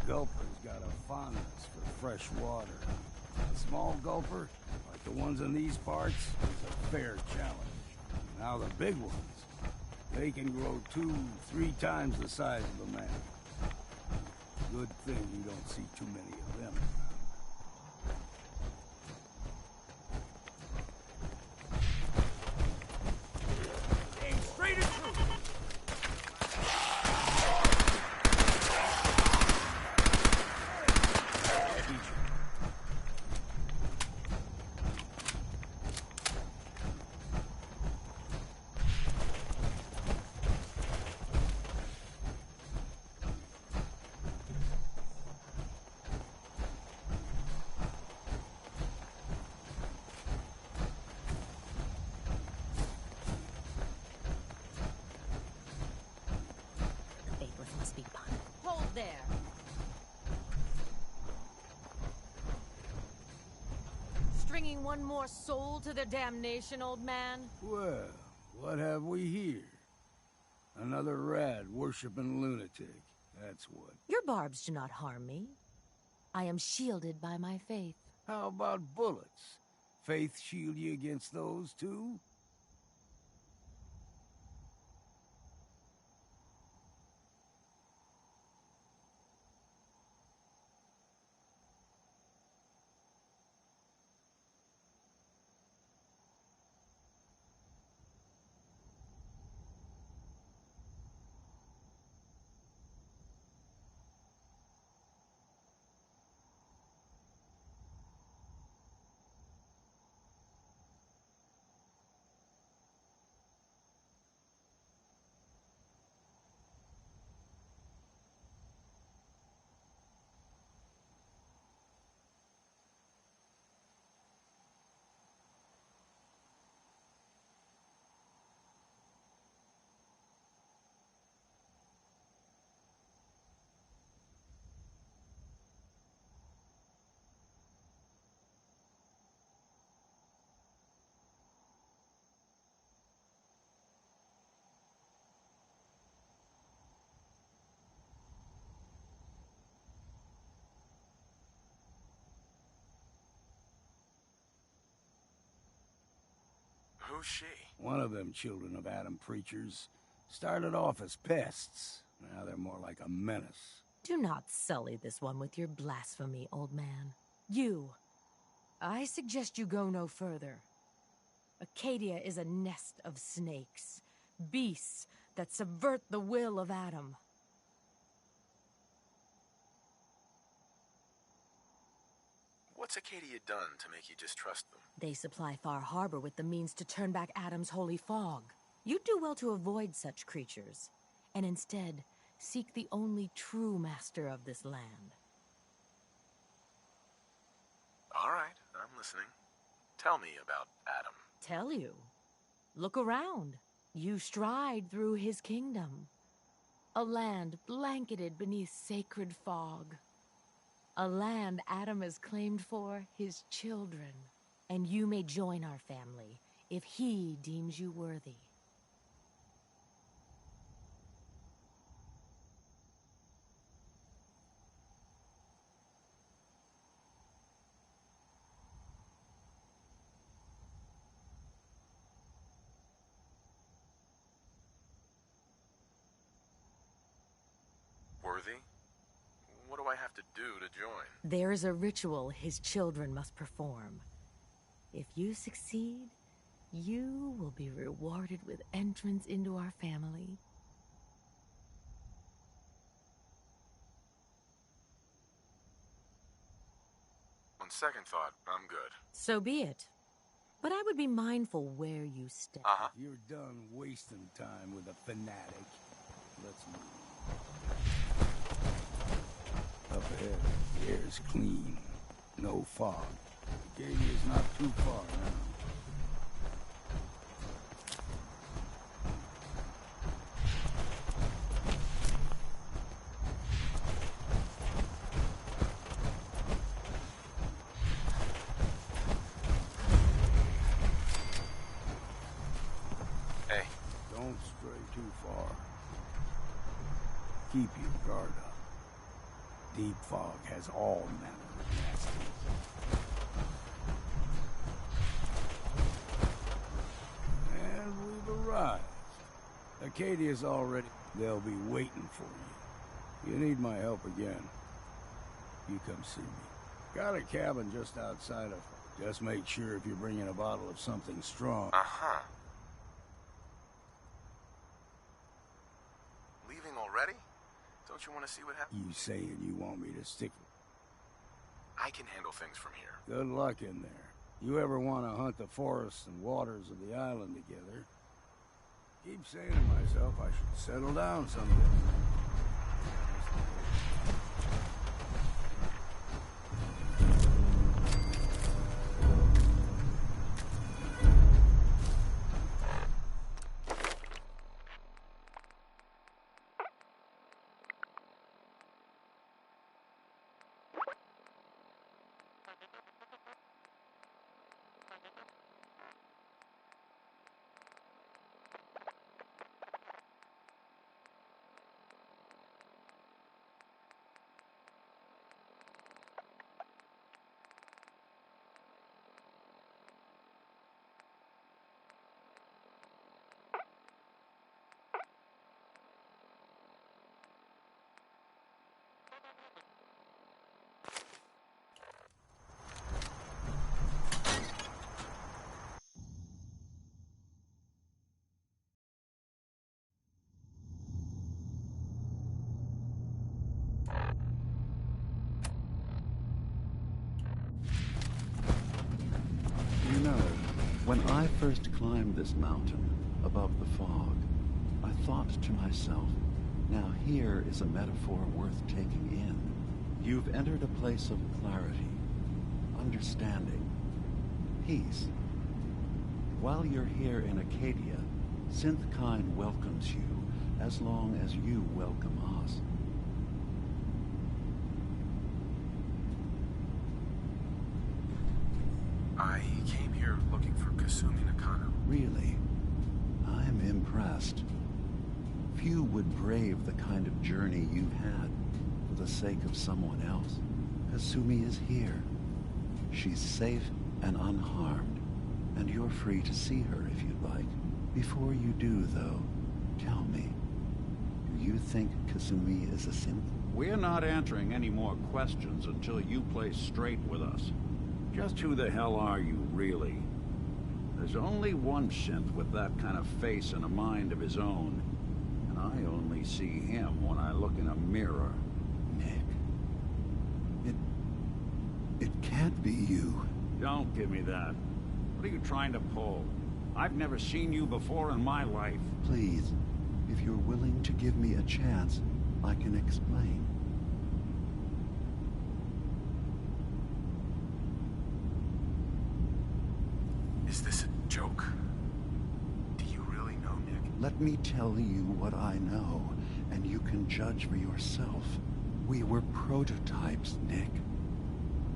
Gulper's got a fondness for fresh water. A small gulper, like the ones in these parts, is a fair challenge. Now the big ones, they can grow 2-3 times the size of a man. Good thing you don't see too many of them. Aim straight and through! Hold there. Stringing one more soul to their damnation, old man? Well, what have we here? Another rad worshipping lunatic, that's what. Your barbs do not harm me. I am shielded by my faith. How about bullets? Faith shield you against those, too? Who's she? One of them children of Adam preachers. Started off as pests. Now they're more like a menace. Do not sully this one with your blasphemy, old man. You. I suggest you go no further. Acadia is a nest of snakes. Beasts that subvert the will of Adam. What's Acadia done to make you distrust them? They supply Far Harbor with the means to turn back Adam's holy fog. You do well to avoid such creatures, and instead seek the only true master of this land. All right, I'm listening. Tell me about Adam. Tell you? Look around. You stride through his kingdom. A land blanketed beneath sacred fog. A land Adam has claimed for his children. And you may join our family if he deems you worthy. do to join? There is a ritual his children must perform. If you succeed, you will be rewarded with entrance into our family. On second thought, I'm good. So be it. But I would be mindful where you step. If you're done wasting time with a fanatic, let's move. Up ahead, the air's clean. No fog. Acadia's not too far now. Don't stray too far. Keep your guard up. Deep fog has all manner of nasties. And we've arrived. Acadia's already... They'll be waiting for you. You need my help again, you come see me. Got a cabin just outside of... Just make sure if you're bringing a bottle of something strong... Leaving already? Don't you want to see what happens? You saying you want me to stick... I can handle things from here. Good luck in there. You ever want to hunt the forests and waters of the island together? Keep saying to myself I should settle down someday. You know, when I first climbed this mountain above the fog, I thought to myself, now here is a metaphor worth taking in. You've entered a place of clarity, understanding, peace. While you're here in Acadia, Synthkind welcomes you as long as you welcome us. I came here looking for Kasumi Nakano. Really? I'm impressed. Few would brave the kind of journey you've had for the sake of someone else. Kasumi is here. She's safe and unharmed, and you're free to see her if you'd like. Before you do, though, tell me, do you think Kasumi is a synth? We're not answering any more questions until you play straight with us. Just who the hell are you, really? There's only one synth with that kind of face and a mind of his own. And I only see him when I look in a mirror. Nick. It can't be you. Don't give me that. What are you trying to pull? I've never seen you before in my life. Please, if you're willing to give me a chance, I can explain. Is this a joke? Do you really know, Nick? Let me tell you what I know, and you can judge for yourself. We were prototypes, Nick.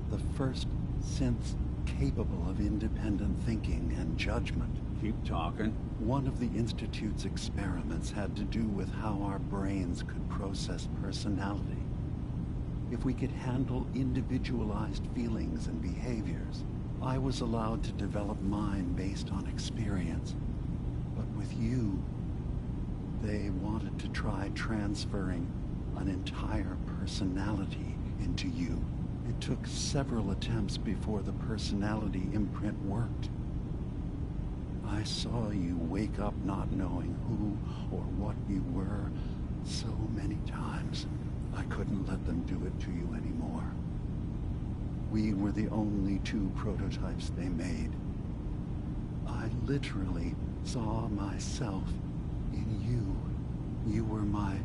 The first synths capable of independent thinking and judgment. Keep talking. One of the Institute's experiments had to do with how our brains could process personality. If we could handle individualized feelings and behaviors, I was allowed to develop mine based on experience. But with you, they wanted to try transferring an entire personality into you. It took several attempts before the personality imprint worked. I saw you wake up not knowing who or what you were so many times. I couldn't let them do it to you anymore. We were the only two prototypes they made. I literally saw myself in you. You were my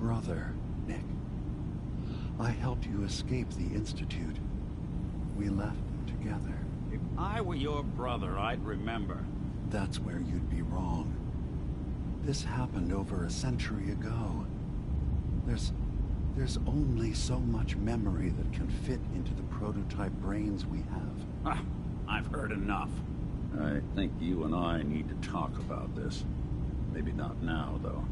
brother, Nick. I helped you escape the Institute. We left together. If I were your brother, I'd remember. That's where you'd be wrong. This happened over a century ago. There's only so much memory that can fit into the prototype brains we have. I've heard enough. I think you and I need to talk about this. Maybe not now, though.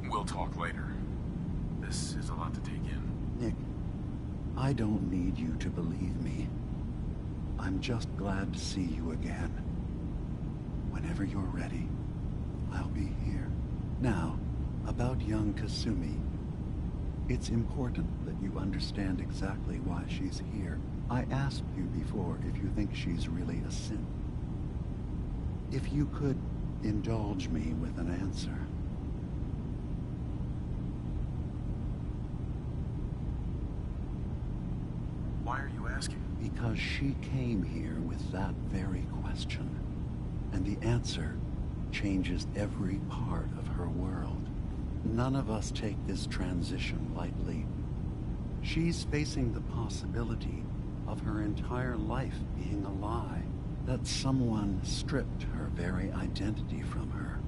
We'll talk later. This is a lot to take in. Nick, I don't need you to believe me. I'm just glad to see you again. Whenever you're ready, I'll be here. Now, about young Kasumi. It's important that you understand exactly why she's here. I asked you before if you think she's really a synth. If you could indulge me with an answer. Why are you asking? Because she came here with that very question. And the answer changes every part of her world. None of us take this transition lightly. She's facing the possibility of her entire life being a lie. That someone stripped her very identity from her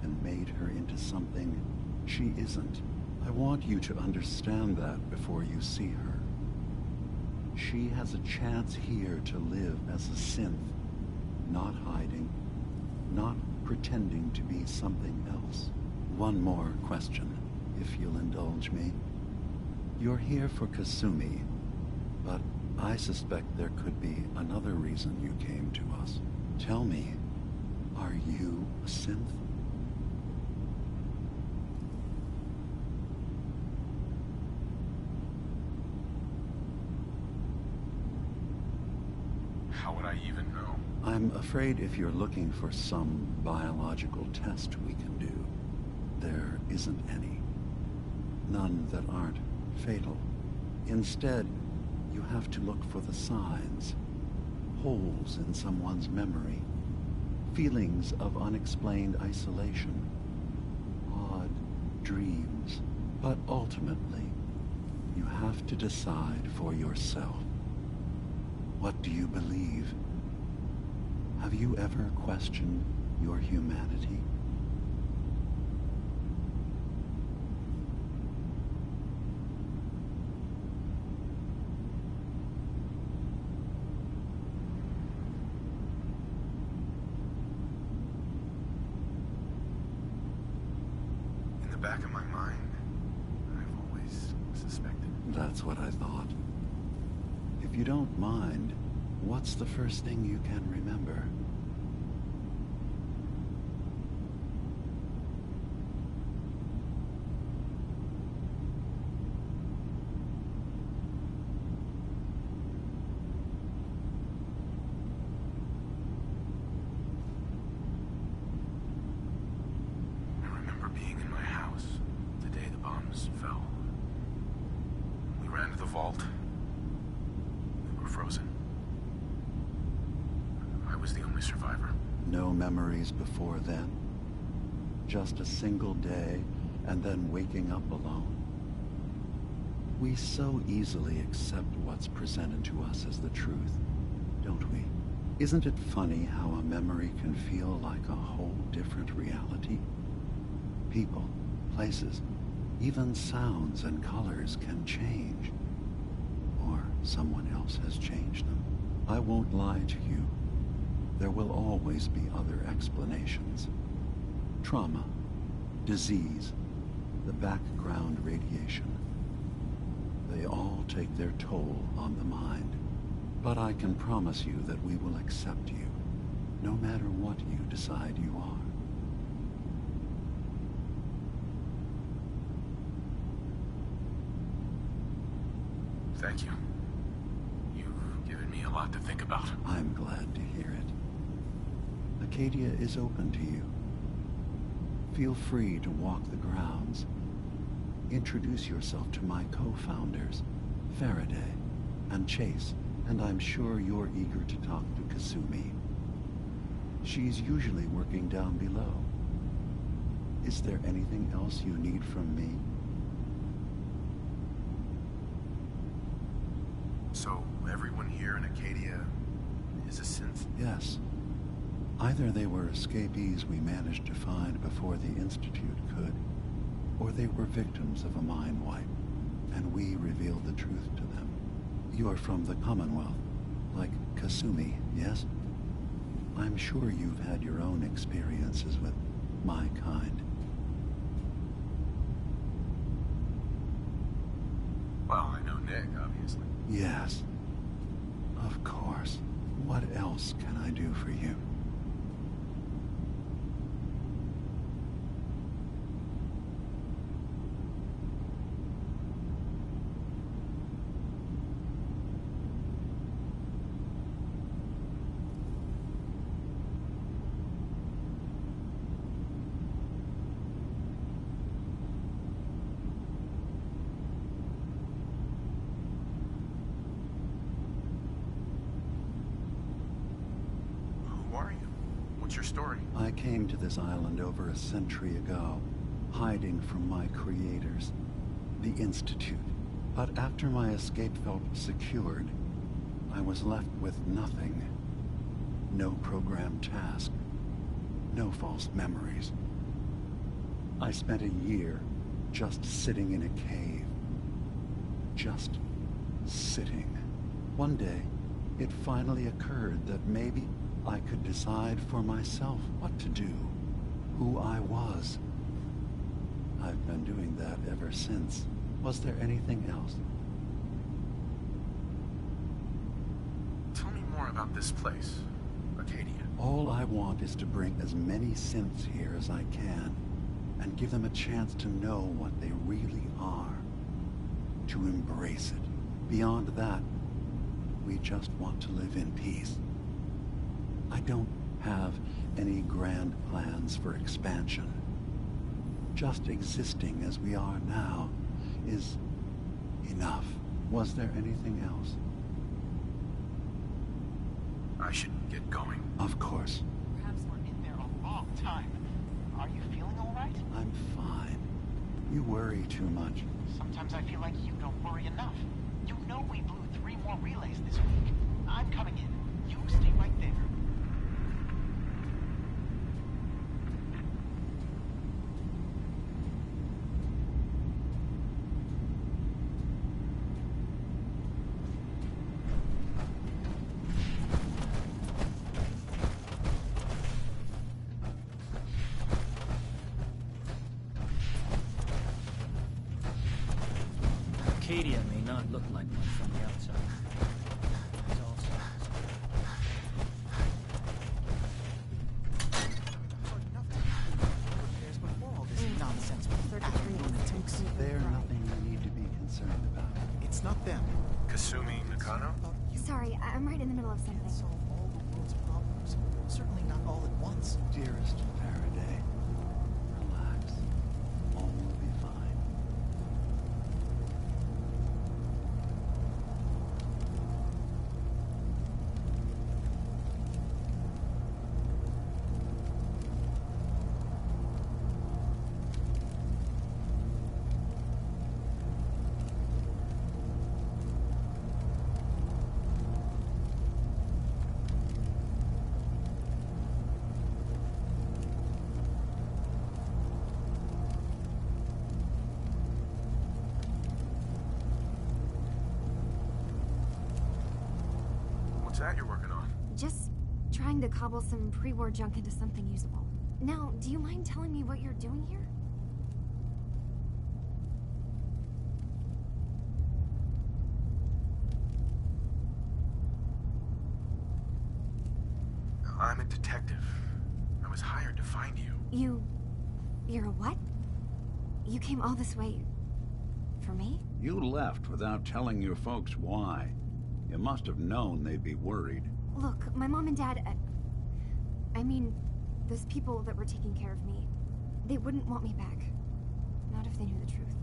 and made her into something she isn't. I want you to understand that before you see her. She has a chance here to live as a synth, not hiding, not pretending to be something else. One more question, if you'll indulge me. You're here for Kasumi, but I suspect there could be another reason you came to us. Tell me, are you a synth? How would I even know? I'm afraid if you're looking for some biological test we can do, there isn't any. None that aren't fatal. Instead, you have to look for the signs. Holes in someone's memory. Feelings of unexplained isolation. Odd dreams. But ultimately, you have to decide for yourself. What do you believe? Have you ever questioned your humanity? In the back of my mind, I've always suspected. That's what I thought. If you don't mind, what's the first thing you can remember? I remember being in my house the day the bombs fell. We ran to the vault. We were frozen. I was the only survivor. No memories before then? Just a single day, and then waking up alone? We so easily accept what's presented to us as the truth, don't we? Isn't it funny how a memory can feel like a whole different reality? People, places, even sounds and colors can change. Or someone else has changed them. I won't lie to you. There will always be other explanations. Trauma, disease, the background radiation. They all take their toll on the mind. But I can promise you that we will accept you. no matter what you decide you are. Thank you. You've given me a lot to think about. I'm glad to hear it. Acadia is open to you. Feel free to walk the grounds. Introduce yourself to my co-founders, Faraday and Chase, and I'm sure you're eager to talk to Kasumi. She's usually working down below. Is there anything else you need from me? So, everyone here in Acadia is a synth? Yes. Either they were escapees we managed to find before the Institute could, or they were victims of a mind wipe, and we revealed the truth to them. You're from the Commonwealth, like Kasumi, yes? I'm sure you've had your own experiences with my kind. Well, I know Nick, obviously. Yes. Of course. What else can I do for you? What's your story? I came to this island over a century ago, hiding from my creators, the Institute. But after my escape felt secured, I was left with nothing. No programmed task. No false memories. I spent a year just sitting in a cave. Just sitting. One day, it finally occurred that maybe I could decide for myself what to do, who I was. I've been doing that ever since. Was there anything else? Tell me more about this place, Acadia. All I want is to bring as many synths here as I can, and give them a chance to know what they really are. To embrace it. Beyond that, we just want to live in peace. I don't have any grand plans for expansion. Just existing as we are now is enough. Was there anything else? I should get going. Of course. Perhaps we're in there a long time. Are you feeling all right? I'm fine. You worry too much. Sometimes I feel like you don't worry enough. You know we blew 3 more relays this week. I'm coming in. You stay right there. Acadia may not look like much from the outside. It's also repairs before all this nonsense with 33 lunatics. There's nothing you need to be concerned about. It's not them. Kasumi Nakano? Sorry, I'm right in the middle of something. Solve all the world's problems. Certainly not all at once. Dearest Faraday, relax. All will be fine. What's that you're working on? Just trying to cobble some pre-war junk into something usable. Now, do you mind telling me what you're doing here? I'm a detective. I was hired to find you. You're a what? You came all this way... for me? You left without telling your folks why. You must have known they'd be worried. Look, my mom and dad... I mean, those people that were taking care of me, they wouldn't want me back. Not if they knew the truth.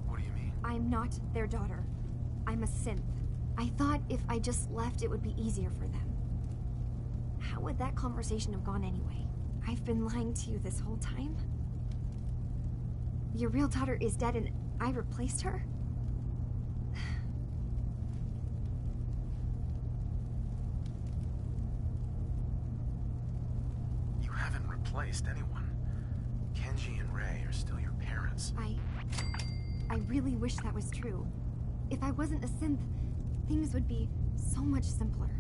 What do you mean? I'm not their daughter. I'm a synth. I thought if I just left, it would be easier for them. How would that conversation have gone anyway? I've been lying to you this whole time? Your real daughter is dead and I replaced her? You haven't replaced anyone. Kenji and Ray are still your parents. I really wish that was true. If I wasn't a synth, things would be so much simpler.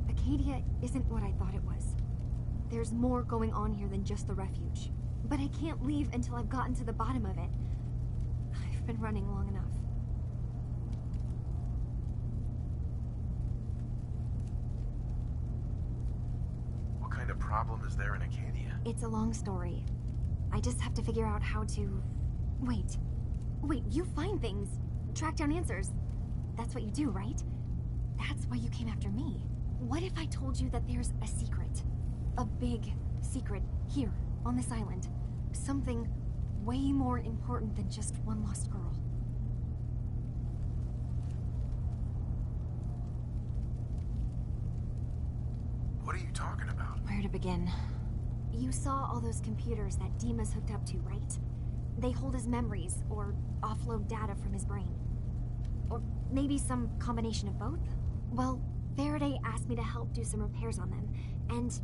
Acadia isn't what I thought it was. There's more going on here than just the refuge. But I can't leave until I've gotten to the bottom of it. I've been running long enough. What kind of problem is there in Acadia? It's a long story. I just have to figure out how to... Wait, you find things. Track down answers. That's what you do, right? That's why you came after me. What if I told you that there's a secret? A big secret here, on this island. Something way more important than just one lost girl. What are you talking about? Where to begin? You saw all those computers that Dima's hooked up to, right? They hold his memories, or offload data from his brain. Or maybe some combination of both? Well, Faraday asked me to help do some repairs on them, and,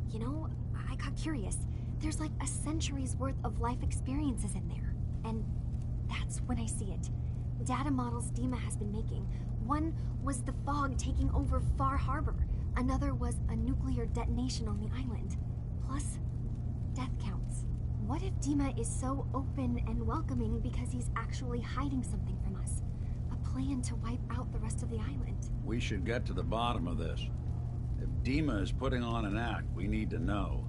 you know, I got curious. There's like a century's worth of life experiences in there, and that's when I see it. Data models Dima has been making. One was the fog taking over Far Harbor. Another was a nuclear detonation on the island. Plus, death counts. What if Dima is so open and welcoming because he's actually hiding something from us? A plan to wipe out the rest of the island. We should get to the bottom of this. If Dima is putting on an act, we need to know.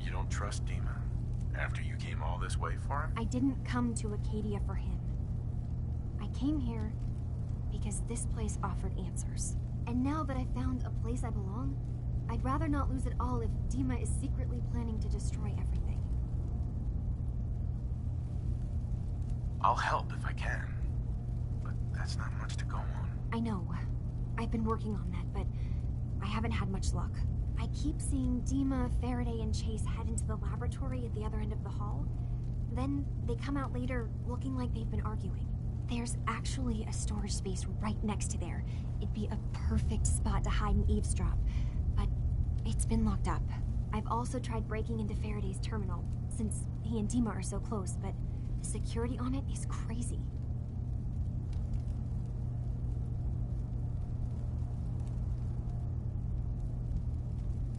You don't trust Dima? After you came all this way for him? I didn't come to Acadia for him. I came here because this place offered answers. And now that I found a place I belong, I'd rather not lose it all if Dima is secretly planning to destroy everything. I'll help if I can. But that's not much to go on. I know. I've been working on that, but I haven't had much luck. I keep seeing Dima, Faraday, and Chase head into the laboratory at the other end of the hall. Then they come out later looking like they've been arguing. There's actually a storage space right next to there. It'd be a perfect spot to hide and eavesdrop. But it's been locked up. I've also tried breaking into Faraday's terminal, since he and Dima are so close, but the security on it is crazy.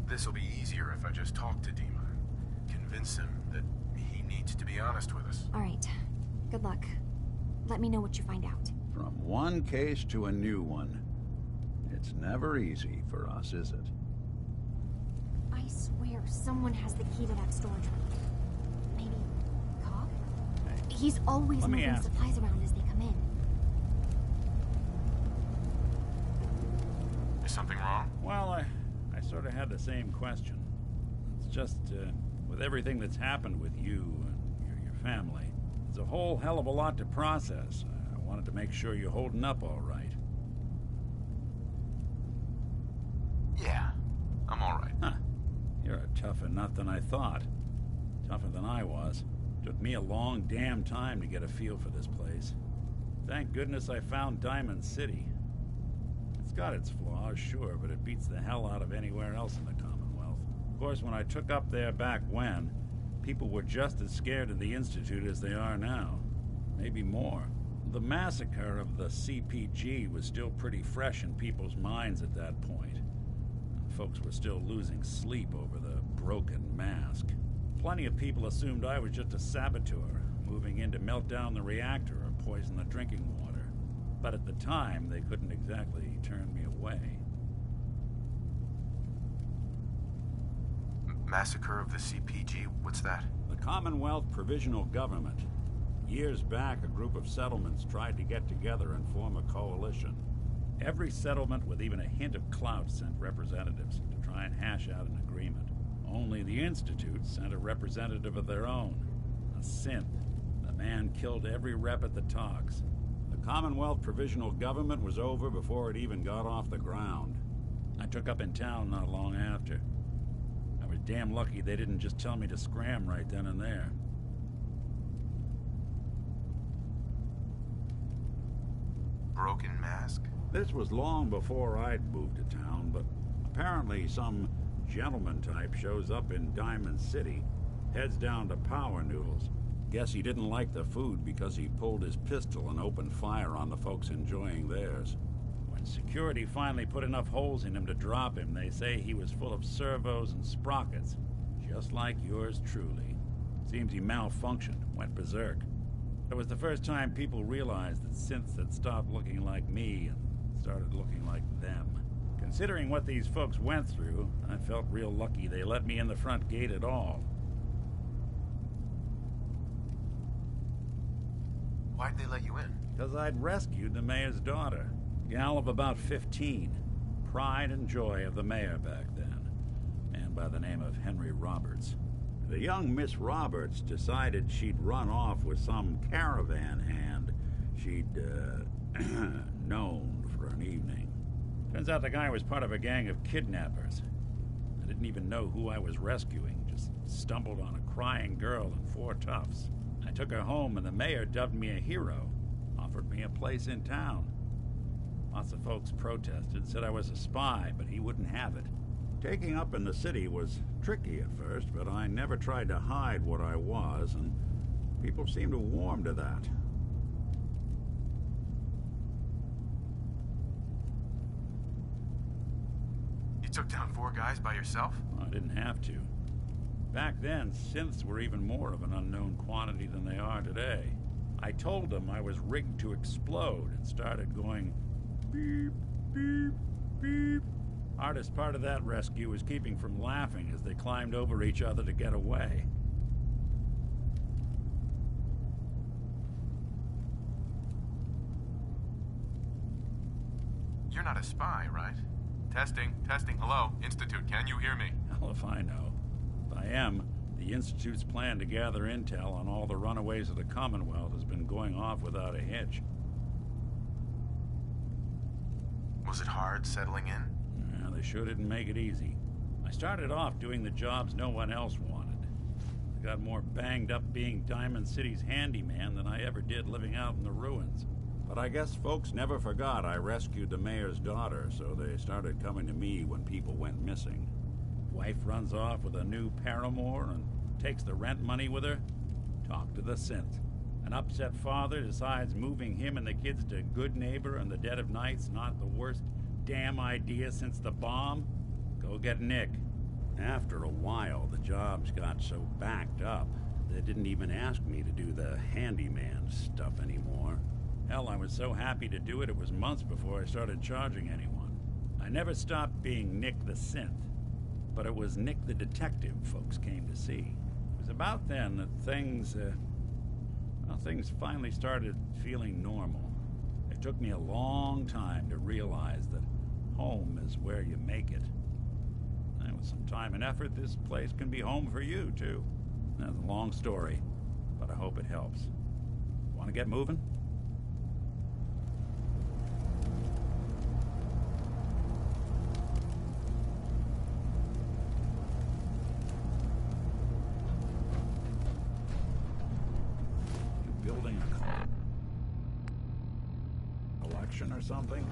This'll be easier if I just talk to Dima. Convince him that he needs to be honest with us. All right. Good luck. Let me know what you find out. From one case to a new one. It's never easy for us, is it? I swear someone has the key to that storage room. Maybe Cog? He's always moving supplies around as they come in. Is something wrong? Well, I sort of had the same question. It's just, with everything that's happened with you and your family, it's a whole hell of a lot to process. I wanted to make sure you're holding up all right. Yeah, I'm all right. Huh. You're a tougher nut than I thought. Tougher than I was. Took me a long damn time to get a feel for this place. Thank goodness I found Diamond City. It's got its flaws, sure, but it beats the hell out of anywhere else in the Commonwealth. Of course, when I took up there back when, people were just as scared of the Institute as they are now. Maybe more. The massacre of the CPG was still pretty fresh in people's minds at that point. Folks were still losing sleep over the broken mask. Plenty of people assumed I was just a saboteur, moving in to melt down the reactor or poison the drinking water. But at the time, they couldn't exactly turn me away. Massacre of the CPG? What's that? The Commonwealth Provisional Government. Years back, a group of settlements tried to get together and form a coalition. Every settlement with even a hint of clout sent representatives to try and hash out an agreement. Only the Institute sent a representative of their own, a synth. The man killed every rep at the talks. The Commonwealth Provisional Government was over before it even got off the ground. I took up in town not long after. I was damn lucky they didn't just tell me to scram right then and there. Broken mask? This was long before I'd moved to town, but apparently some gentleman type shows up in Diamond City, heads down to Power Noodles. Guess he didn't like the food because he pulled his pistol and opened fire on the folks enjoying theirs. When security finally put enough holes in him to drop him, they say he was full of servos and sprockets, just like yours truly. Seems he malfunctioned, went berserk. It was the first time people realized that synths had stopped looking like me and started looking like them. Considering what these folks went through, I felt real lucky they let me in the front gate at all. Why'd they let you in? Because I'd rescued the mayor's daughter. Gal of about 15. Pride and joy of the mayor back then. Man by the name of Henry Roberts. The young Miss Roberts decided she'd run off with some caravan hand she'd, known for an evening. Turns out the guy was part of a gang of kidnappers. I didn't even know who I was rescuing, just stumbled on a crying girl and 4 toughs. I took her home and the mayor dubbed me a hero, offered me a place in town. Lots of folks protested, said I was a spy, but he wouldn't have it. Taking up in the city was tricky at first, but I never tried to hide what I was, and people seemed to warm to that. You took down 4 guys by yourself? I didn't have to. Back then, synths were even more of an unknown quantity than they are today. I told them I was rigged to explode and started going beep, beep, beep. Hardest part of that rescue was keeping from laughing as they climbed over each other to get away. You're not a spy, right? Testing, testing. Hello, Institute, can you hear me? Hell if I know. If I am, the Institute's plan to gather intel on all the runaways of the Commonwealth has been going off without a hitch. Was it hard settling in? Yeah, they sure didn't make it easy. I started off doing the jobs no one else wanted. I got more banged up being Diamond City's handyman than I ever did living out in the ruins. But I guess folks never forgot I rescued the mayor's daughter, so they started coming to me when people went missing. Wife runs off with a new paramour and takes the rent money with her. Talk to the synth. An upset father decides moving him and the kids to Good Neighbor in the dead of night's not the worst damn idea since the bomb. Go get Nick. After a while, the jobs got so backed up, they didn't even ask me to do the handyman stuff anymore. Hell, I was so happy to do it, it was months before I started charging anyone. I never stopped being Nick the synth, but it was Nick the detective folks came to see. It was about then that things finally started feeling normal. It took me a long time to realize that home is where you make it. And with some time and effort, this place can be home for you, too. That's a long story, but I hope it helps. Want to get moving? Building a collection or something?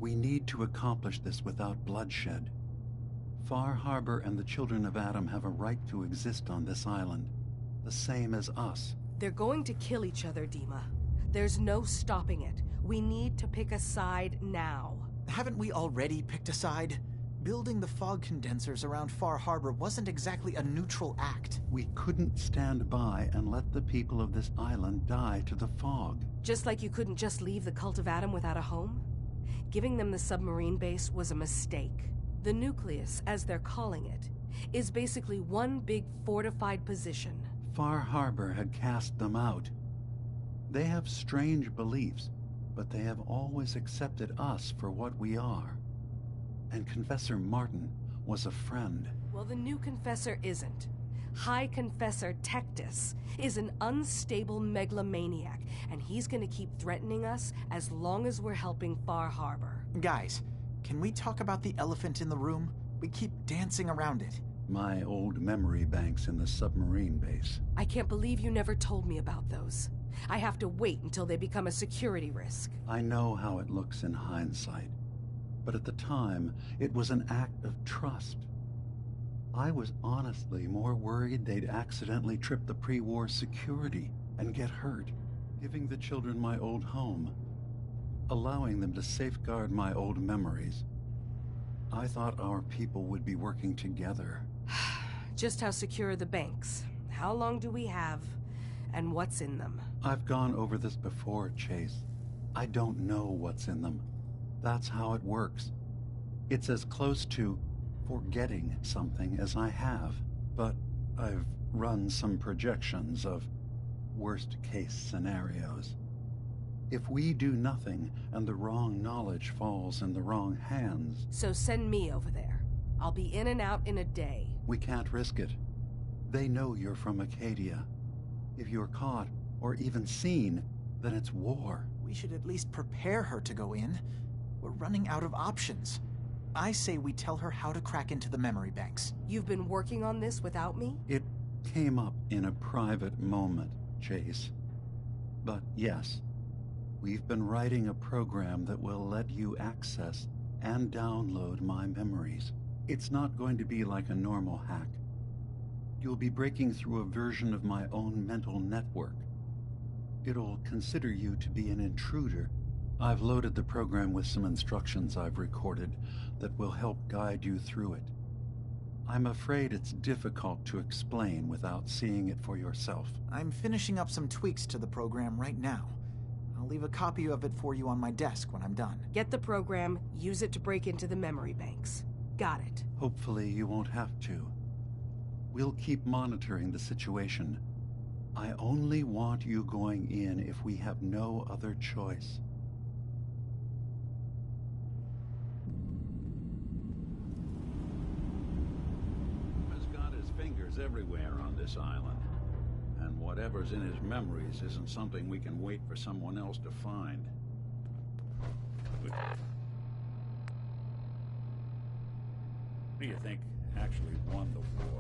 We need to accomplish this without bloodshed. Far Harbor and the children of Adam have a right to exist on this island, the same as us. They're going to kill each other, Dima. There's no stopping it. We need to pick a side now. Haven't we already picked a side? Building the fog condensers around Far Harbor wasn't exactly a neutral act. We couldn't stand by and let the people of this island die to the fog. Just like you couldn't just leave the Cult of Adam without a home? Giving them the submarine base was a mistake. The nucleus, as they're calling it, is basically one big fortified position. Far Harbor had cast them out. They have strange beliefs, but they have always accepted us for what we are. And Confessor Martin was a friend. Well, the new Confessor isn't. High Confessor Tectus is an unstable megalomaniac, and he's gonna keep threatening us as long as we're helping Far Harbor. Guys, can we talk about the elephant in the room? We keep dancing around it. My old memory banks in the submarine base. I can't believe you never told me about those. I have to wait until they become a security risk. I know how it looks in hindsight, but at the time, it was an act of trust. I was honestly more worried they'd accidentally trip the pre-war security and get hurt, giving the children my old home, allowing them to safeguard my old memories. I thought our people would be working together. Just how secure are the banks? How long do we have? And what's in them? I've gone over this before, Chase. I don't know what's in them. That's how it works. It's as close to forgetting something as I have, but I've run some projections of worst-case scenarios. If we do nothing and the wrong knowledge falls in the wrong hands... So send me over there. I'll be in and out in a day. We can't risk it. They know you're from Acadia. If you're caught, or even seen, then it's war. We should at least prepare her to go in. We're running out of options. I say we tell her how to crack into the memory banks. You've been working on this without me? It came up in a private moment, Chase. But yes, we've been writing a program that will let you access and download my memories. It's not going to be like a normal hack. You'll be breaking through a version of my own mental network. It'll consider you to be an intruder. I've loaded the program with some instructions I've recorded that will help guide you through it. I'm afraid it's difficult to explain without seeing it for yourself. I'm finishing up some tweaks to the program right now. I'll leave a copy of it for you on my desk when I'm done. Get the program, use it to break into the memory banks. Got it. Hopefully you won't have to. We'll keep monitoring the situation. I only want you going in if we have no other choice. He's got his fingers everywhere on this island. And whatever's in his memories isn't something we can wait for someone else to find. Who do you think actually won the war?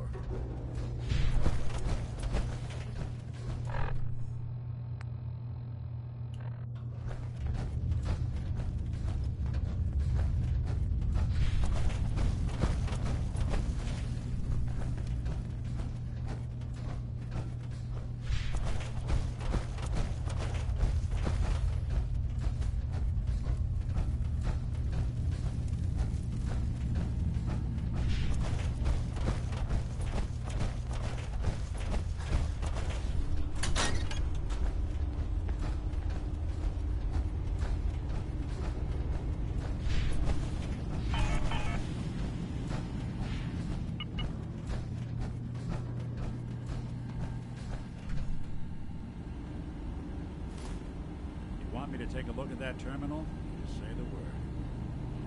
Want me to take a look at that terminal? Just say the word.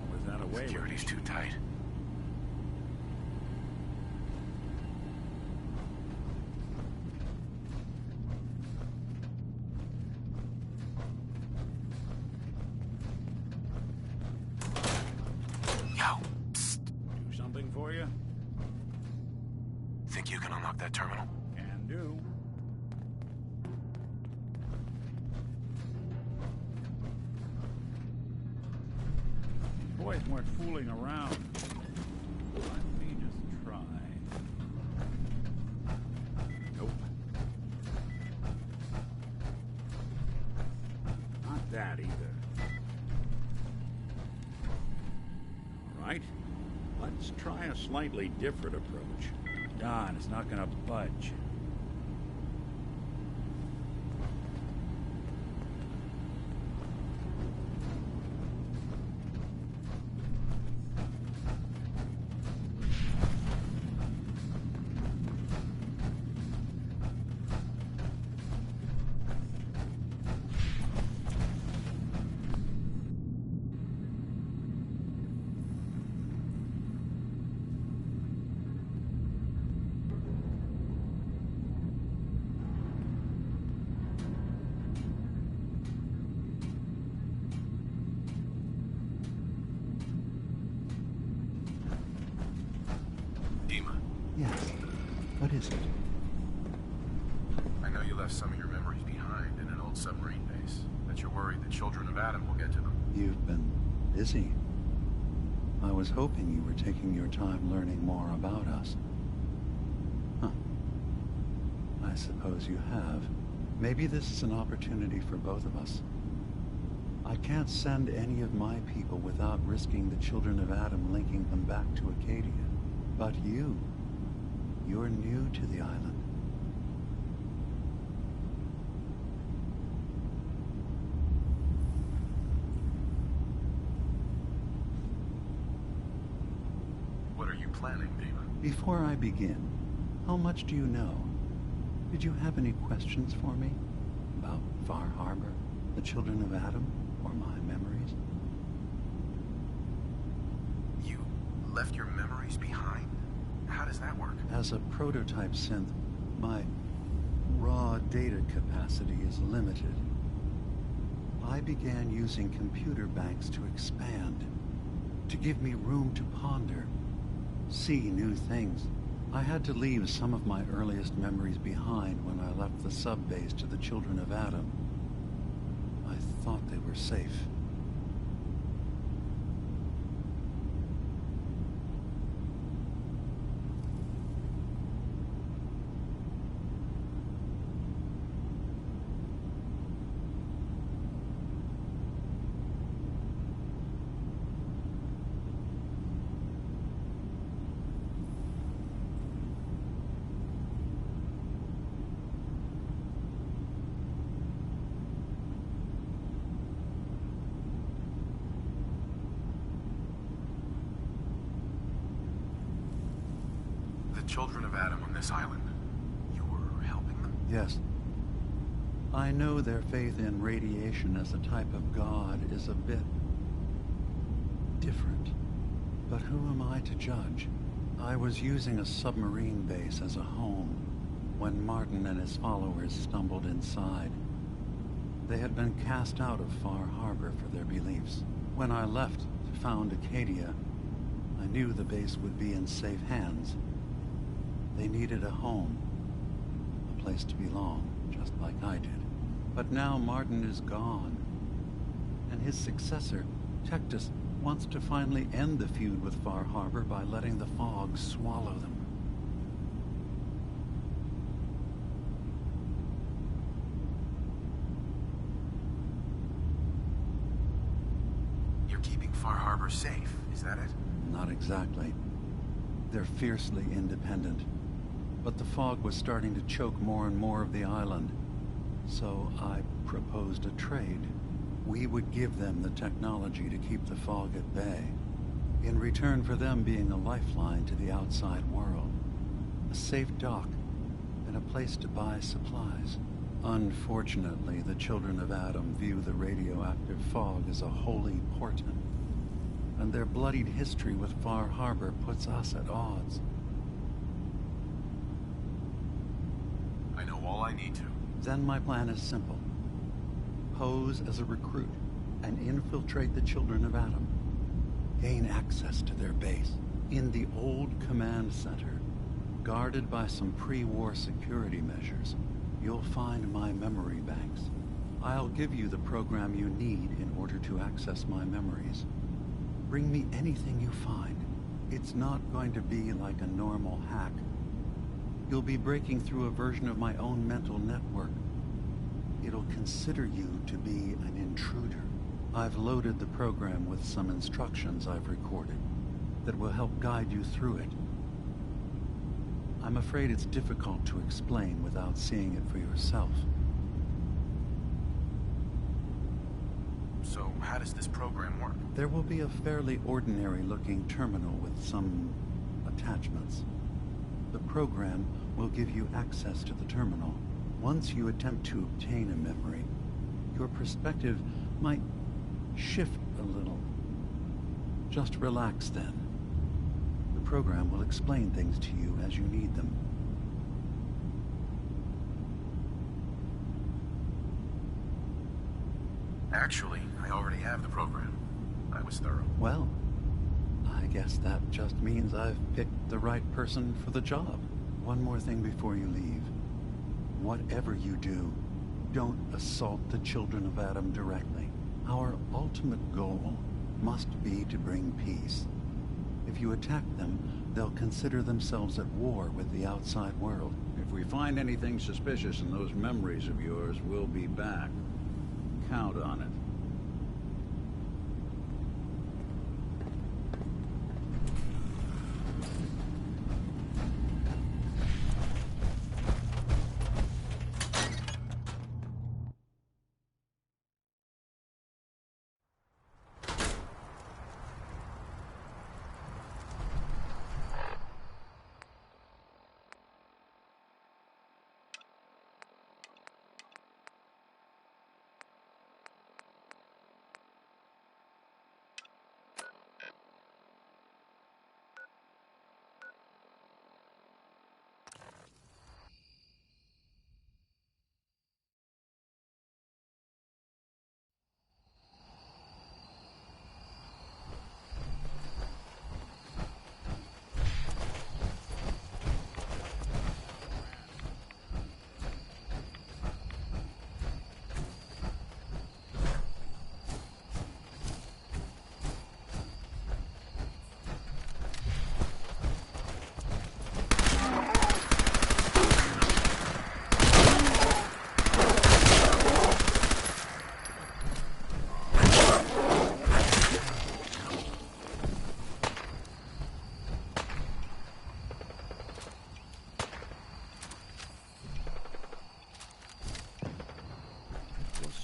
Always that away. Security's too tight. Yo, psst. Do something for you? Think you can unlock that terminal? Can do. boys weren't fooling around. Let me just try. Nope. Not that either. All right. Let's try a slightly different approach. Darn, it's not gonna budge. Yes. What is it? I know you left some of your memories behind in an old submarine base. That you're worried the children of Adam will get to them. You've been busy. I was hoping you were taking your time learning more about us. Huh. I suppose you have. Maybe this is an opportunity for both of us. I can't send any of my people without risking the children of Adam linking them back to Acadia. But you're new to the island. What are you planning, Dima? Before I begin, how much do you know? Did you have any questions for me? About Far Harbor, the children of Adam, or my memories? You left your memories behind? How does that work? As a prototype synth, my raw data capacity is limited. I began using computer banks to expand, to give me room to ponder, see new things. I had to leave some of my earliest memories behind when I left the sub-base to the children of Adam. I thought they were safe. Children of Adam on this island. You were helping them? Yes. I know their faith in radiation as a type of god is a bit different. But who am I to judge? I was using a submarine base as a home when Martin and his followers stumbled inside. They had been cast out of Far Harbor for their beliefs. When I left to found Acadia, I knew the base would be in safe hands. They needed a home, a place to belong, just like I did. But now Martin is gone, and his successor, Tectus, wants to finally end the feud with Far Harbor by letting the fog swallow them. You're keeping Far Harbor safe, is that it? Not exactly. They're fiercely independent. But the fog was starting to choke more and more of the island. So I proposed a trade. We would give them the technology to keep the fog at bay, in return for them being a lifeline to the outside world, a safe dock, and a place to buy supplies. Unfortunately, the children of Adam view the radioactive fog as a holy portent, and their bloodied history with Far Harbor puts us at odds. I know all I need to. Then my plan is simple. Pose as a recruit and infiltrate the children of Adam. Gain access to their base in the old command center, guarded by some pre-war security measures. You'll find my memory banks. I'll give you the program you need in order to access my memories. Bring me anything you find. It's not going to be like a normal hack. You'll be breaking through a version of my own mental network. It'll consider you to be an intruder. I've loaded the program with some instructions I've recorded that will help guide you through it. I'm afraid it's difficult to explain without seeing it for yourself. So, how does this program work? There will be a fairly ordinary-looking terminal with some attachments. The program will give you access to the terminal. Once you attempt to obtain a memory, your perspective might shift a little. Just relax then. The program will explain things to you as you need them. Actually, I already have the program. I was thorough. Well, I guess that just means I've picked the right person for the job. One more thing before you leave. Whatever you do, don't assault the children of Adam directly. Our ultimate goal must be to bring peace. If you attack them, they'll consider themselves at war with the outside world. If we find anything suspicious in those memories of yours, we'll be back. Count on it.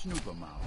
Snoop 'em out.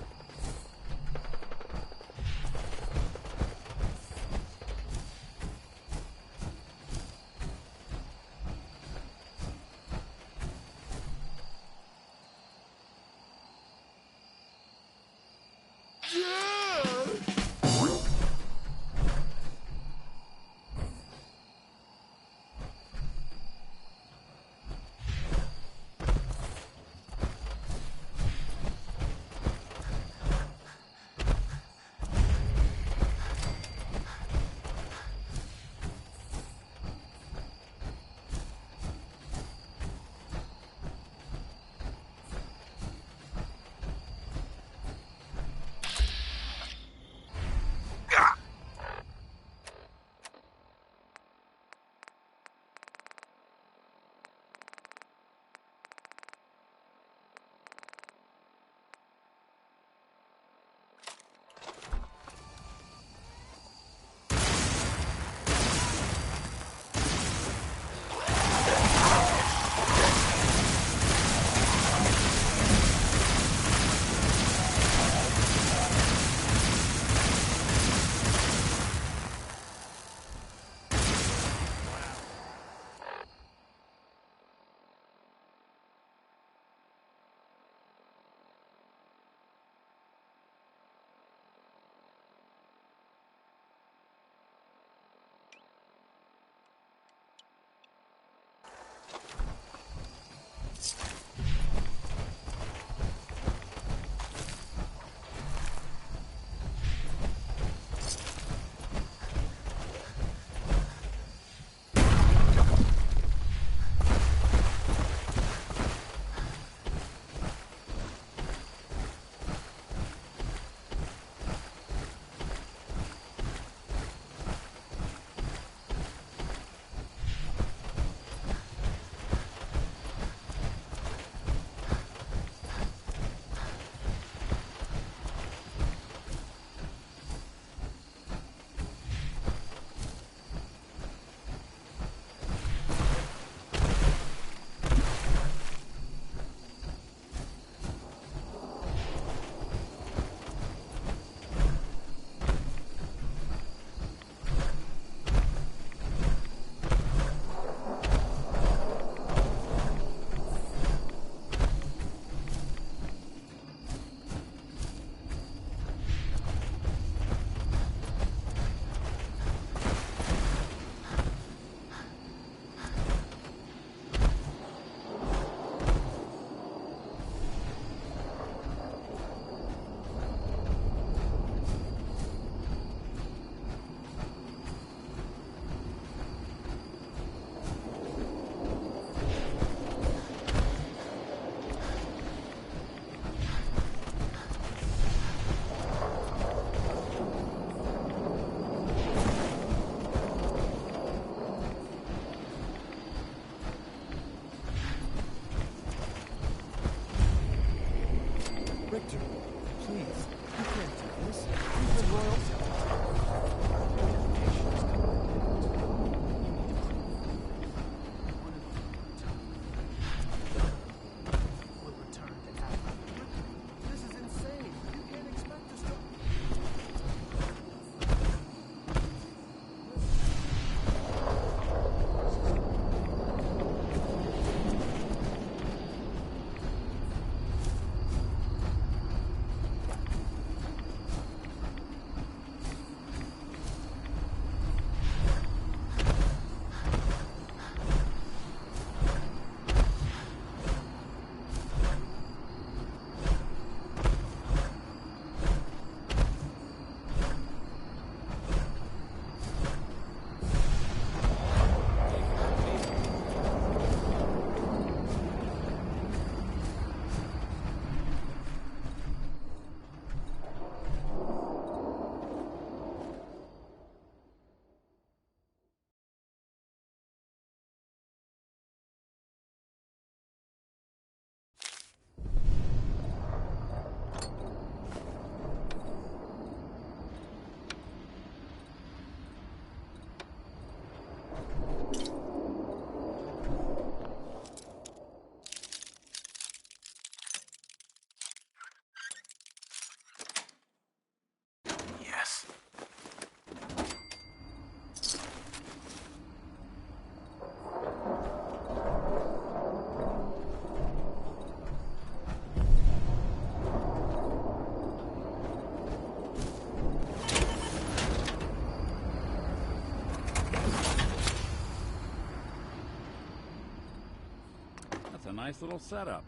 a nice little setup.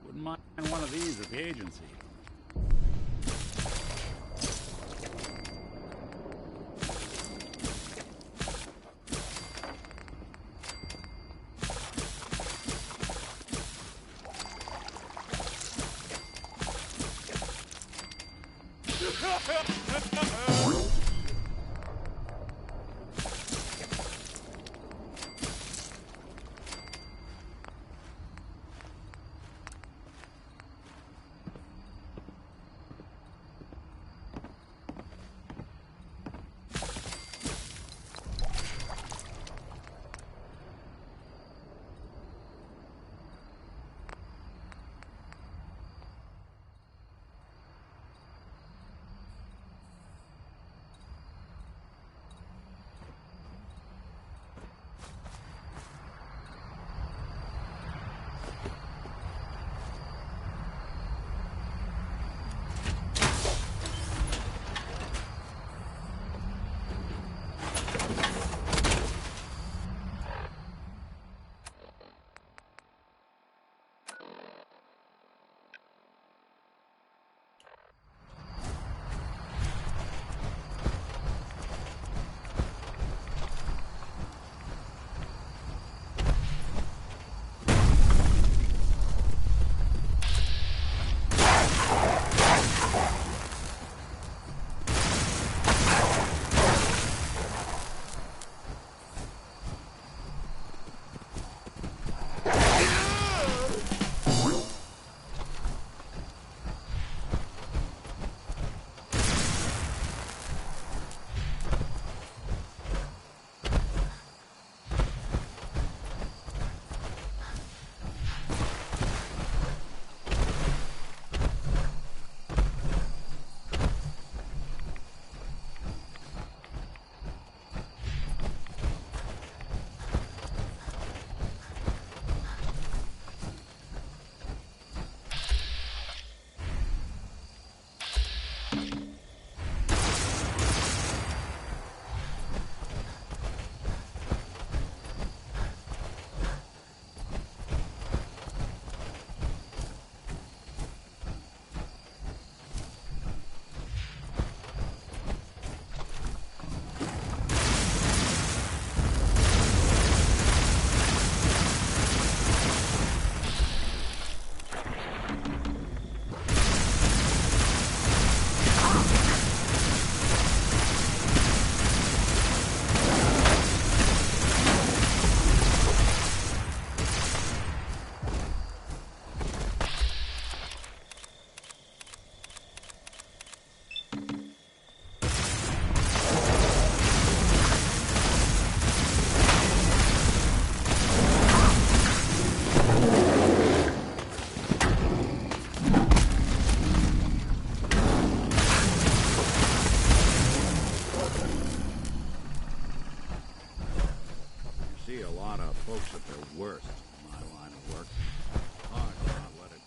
Wouldn't mind one of these at the agency. Folks at their worst in my line of work. Hard to not let it.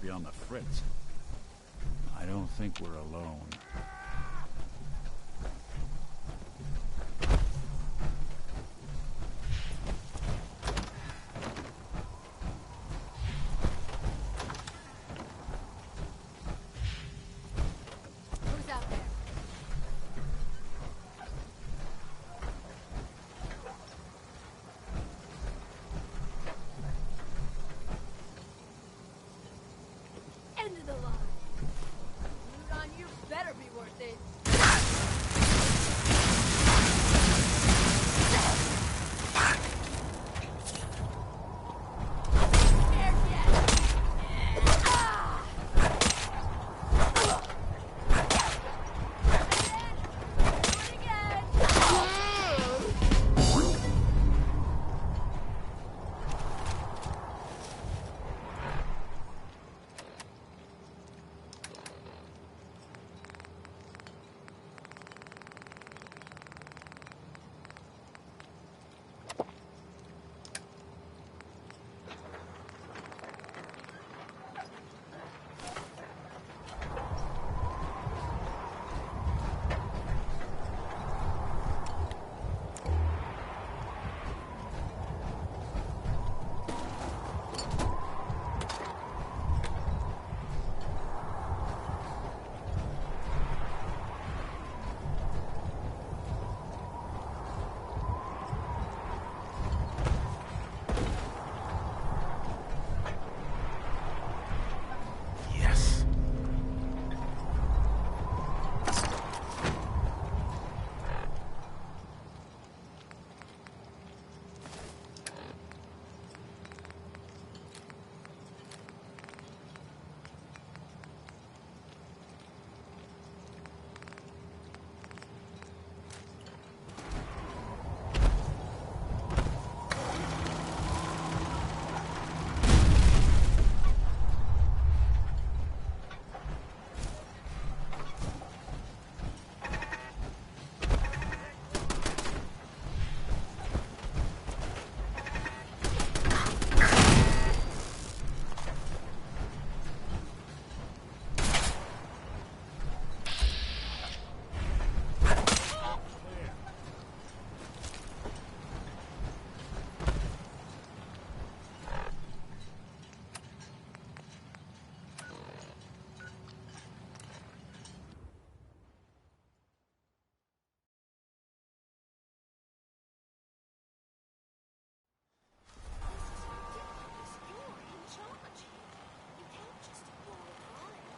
be on the fritz. I don't think we're alone. Who's out there? End of the line. Loot on you better be worth it.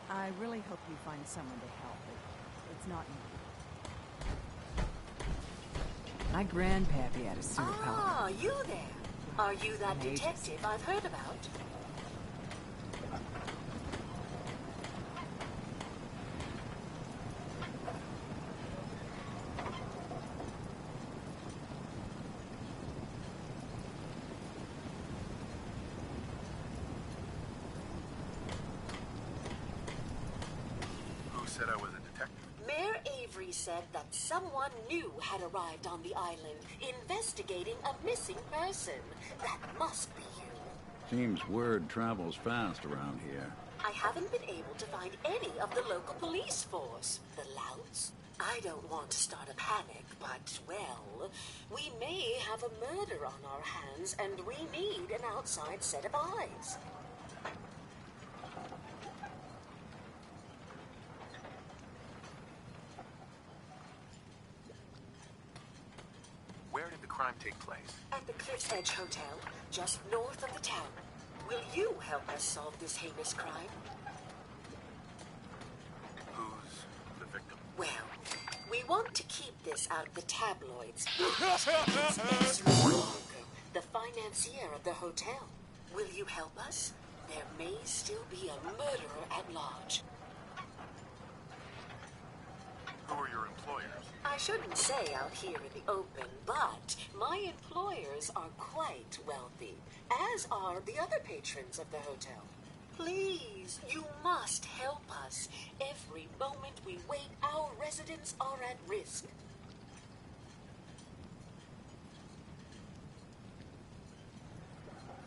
I really hope you find someone to help. It's not me. My grandpappy had a sewer problem. Ah, you there. Are you that detective I've heard about? Who said I was a detective? Mayor Avery said that someone new had arrived on the island, investigating a missing person. That must be you. Seems word travels fast around here. I haven't been able to find any of the local police force. The louts? I don't want to start a panic, but, well, we may have a murder on our hands, and we need an outside set of eyes. Where did the crime take place? At the Cliff's Edge Hotel, just north of the town. Will you help us solve this heinous crime? Who's the victim? Well, we want to keep this out of the tabloids. It's Ezra Walker, the financier of the hotel. Will you help us? There may still be a murderer at large. Who are your employers? I shouldn't say out here in the open, but my employers are quite wealthy, as are the other patrons of the hotel. Please, you must help us. Every moment we wait, our residents are at risk.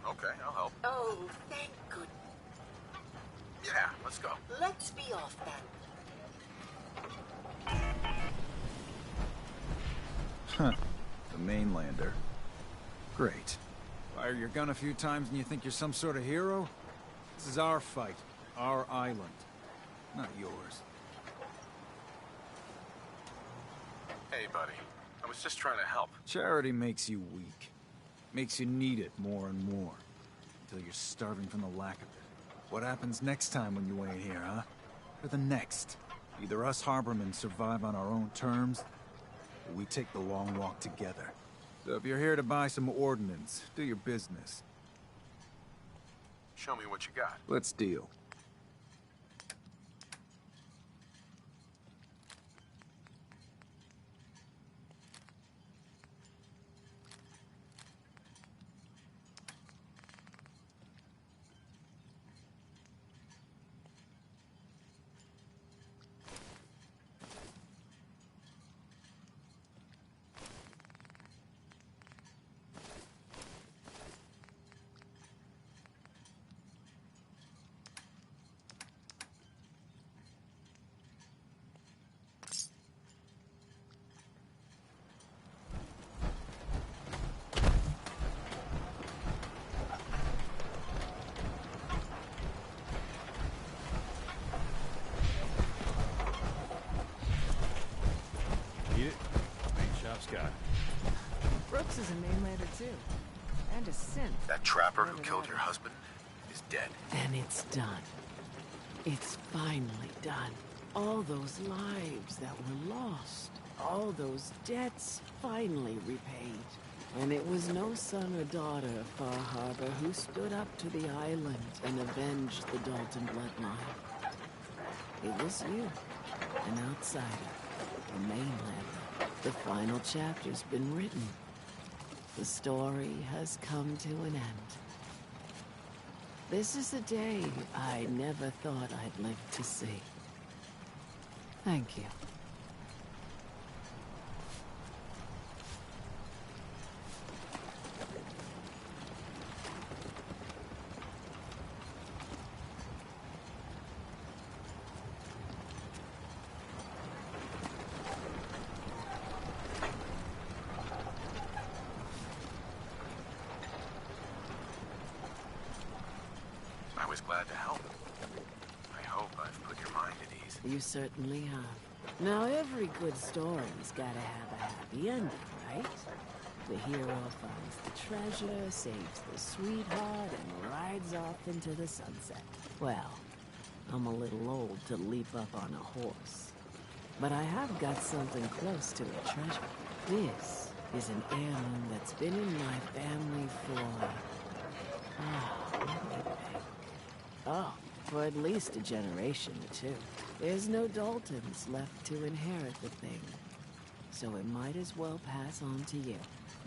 Okay, I'll help. Oh, thank goodness. Let's go. Let's be off then. Huh. The mainlander. Great. Fire your gun a few times and you think you're some sort of hero? This is our fight. Our island. Not yours. Hey, buddy. I was just trying to help. Charity makes you weak. Makes you need it more and more. Until you're starving from the lack of it. What happens next time when you ain't here, huh? Or the next? Either us harbormen survive on our own terms, or we take the long walk together. So if you're here to buy some ordnance, do your business. Show me what you got. Let's deal. Scott. Brooks is a mainlander too. And a synth. That trapper who killed your husband is dead. And it's done. It's finally done. All those lives that were lost. All those debts finally repaid. And it was no son or daughter of Far Harbor who stood up to the island and avenged the Dalton bloodline. It was you, an outsider, a mainlander. The final chapter's been written. The story has come to an end. This is a day I never thought I'd live to see. Thank you. I was glad to help. I hope I've put your mind at ease. You certainly have. Now, every good story's gotta have a happy ending, right? The hero finds the treasure, saves the sweetheart, and rides off into the sunset. Well, I'm a little old to leap up on a horse. But I have got something close to a treasure. This is an heirloom that's been in my family for... let me think. Oh, for at least a generation or two. There's no Daltons left to inherit the thing. So it might as well pass on to you.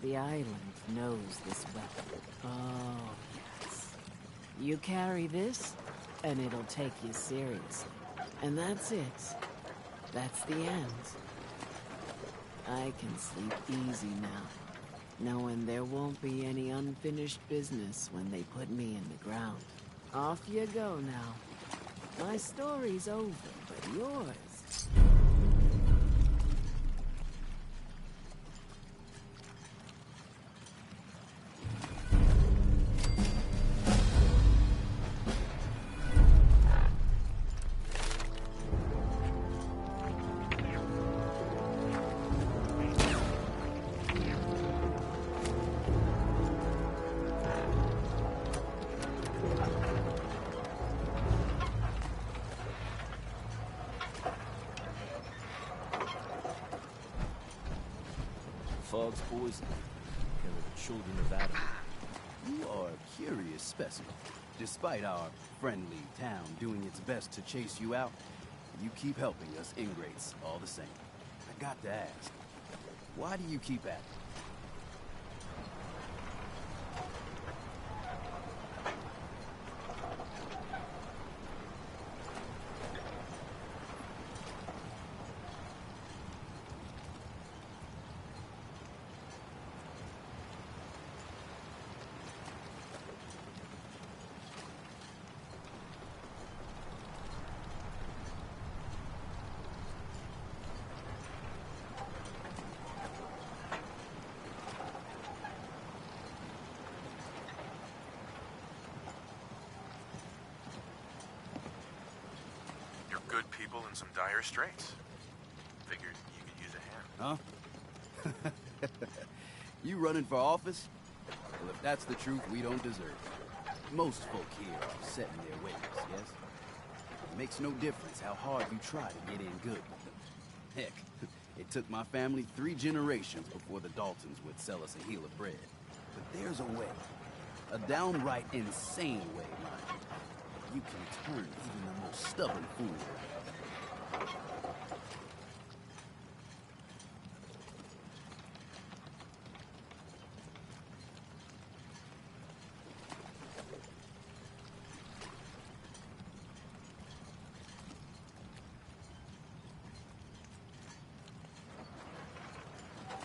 The island knows this weapon. Oh, yes. You carry this, and it'll take you seriously. And that's it. That's the end. I can sleep easy now, knowing there won't be any unfinished business when they put me in the ground. Off you go now. My story's over, but yours... Fog's poison. Kill the children of Adam. You are a curious specimen. Despite our friendly town doing its best to chase you out, you keep helping us ingrates all the same. I got to ask, why do you keep at it? good people in some dire straits. Figured you could use a hand. Huh? You running for office? Well, if that's the truth, we don't deserve it. Most folk here are set in their ways, yes? It makes no difference how hard you try to get in good with them. Heck, it took my family 3 generations before the Daltons would sell us a heel of bread. But there's a way. A downright insane way, mind you. You can turn even the most stubborn fool around.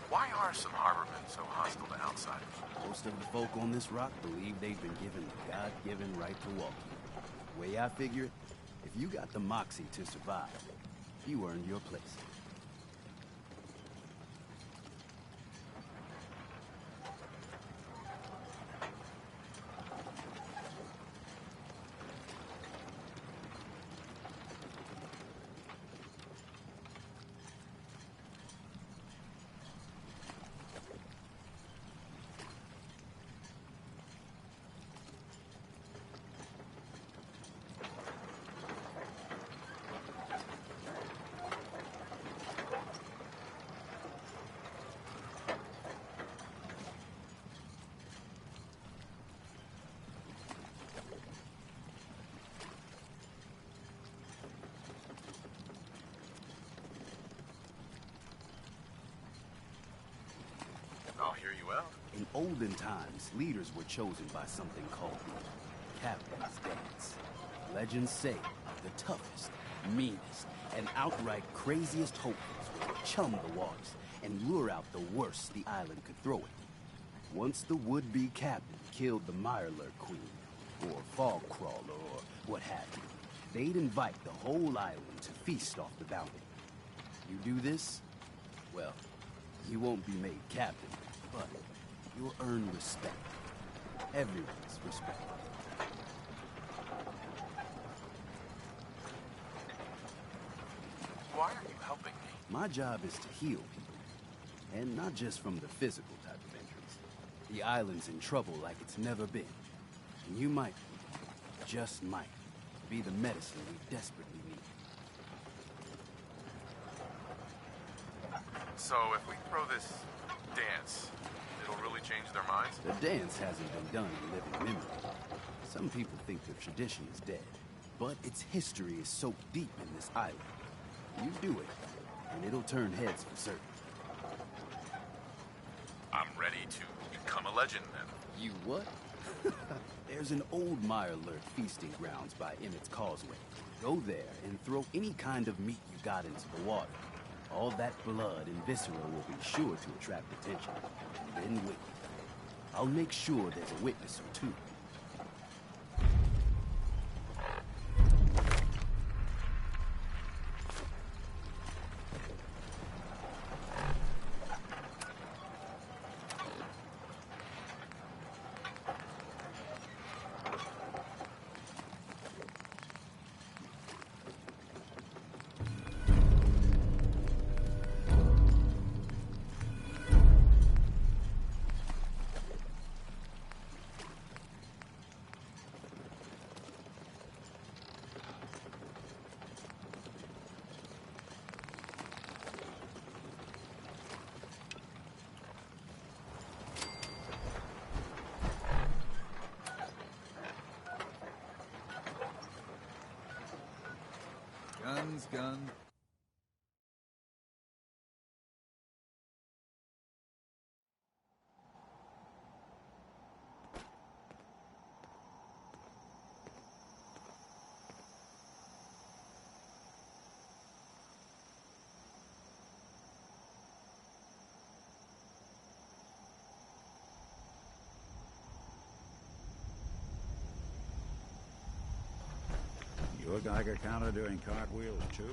Why are some harbormen so hostile to outsiders? Most of the folk on this rock believe they've been given the God-given right to walk here. The way I figure it, if you got the moxie to survive, you earned your place. I'll hear you out. In olden times, leaders were chosen by something called the Captain's Dance. Legends say the toughest, meanest, and outright craziest hopefuls would chum the waters and lure out the worst the island could throw it. Once the would-be captain killed the Mirelurk Queen, or Fog Crawler, or what have you, they'd invite the whole island to feast off the bounty. You do this, well, you won't be made captain, but you'll earn respect. Everyone's respect. Why are you helping me? My job is to heal people, and not just from the physical type of injuries. The island's in trouble like it's never been, and you might, just might, be the medicine we desperately need. So if we throw this dance, it'll really change their minds? The dance hasn't been done in living memory. Some people think the tradition is dead, but its history is soaked deep in this island. You do it, and it'll turn heads for certain. I'm ready to become a legend then. You what? There's an old Mirelurk feasting grounds by Emmett's Causeway. Go there and throw any kind of meat you got into the water. All that blood and viscera will be sure to attract attention. Then wait. I'll make sure there's a witness or two. Gun. Your Geiger counter doing cartwheels too?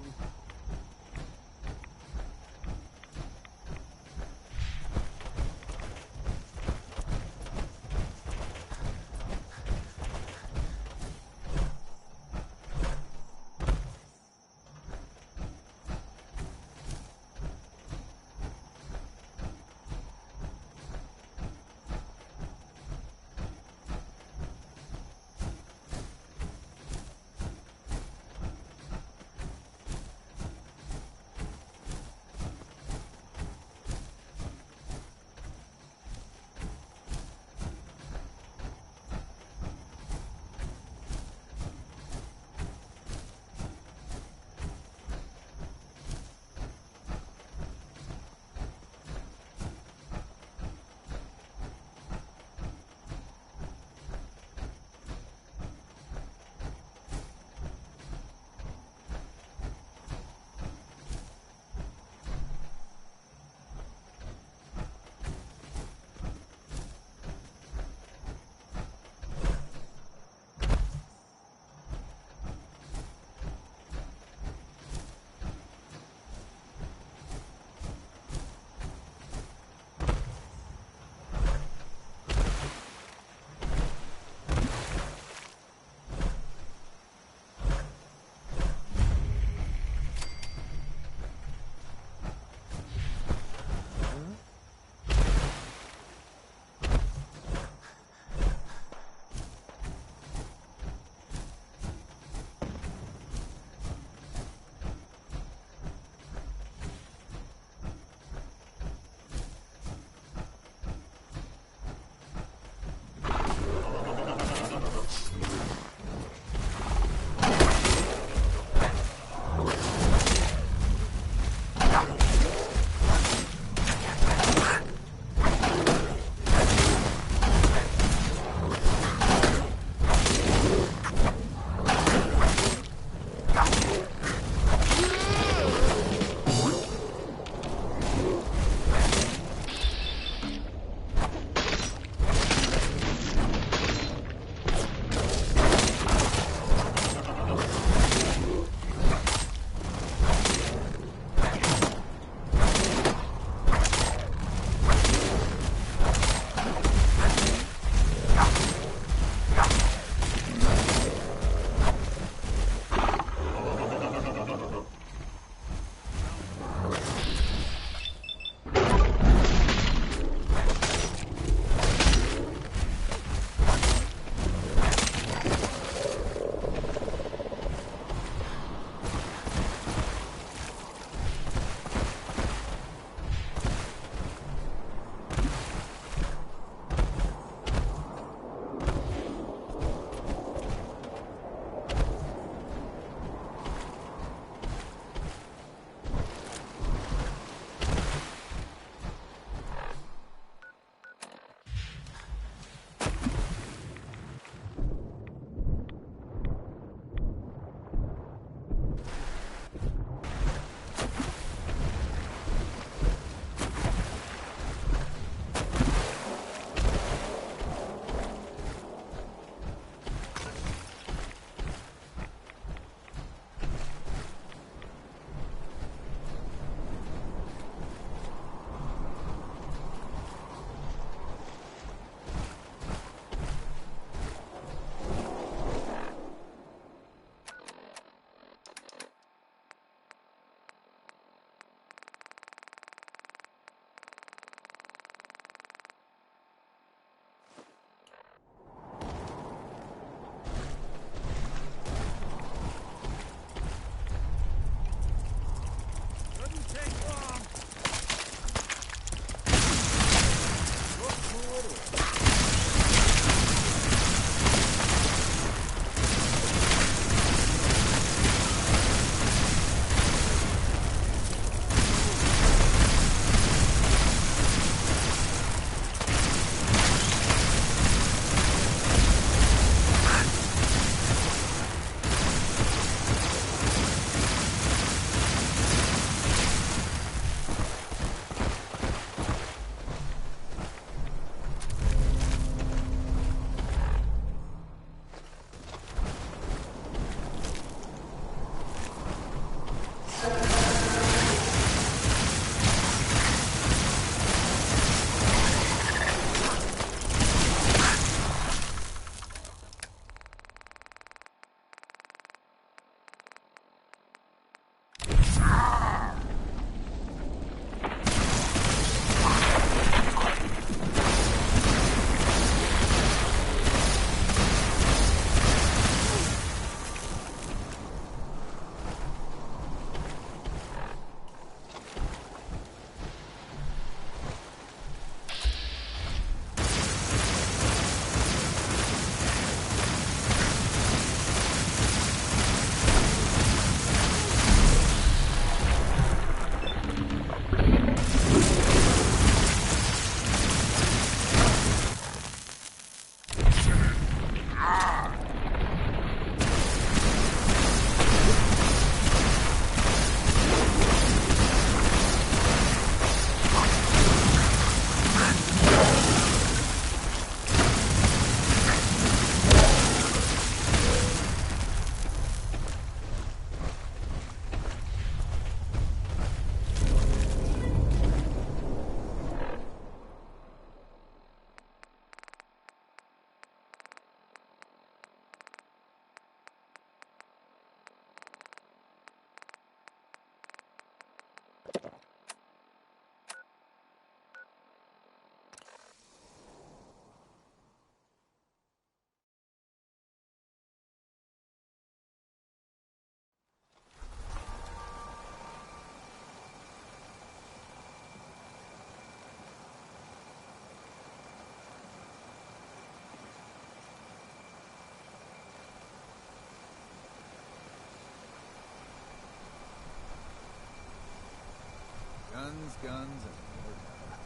Guns, guns, and more guns.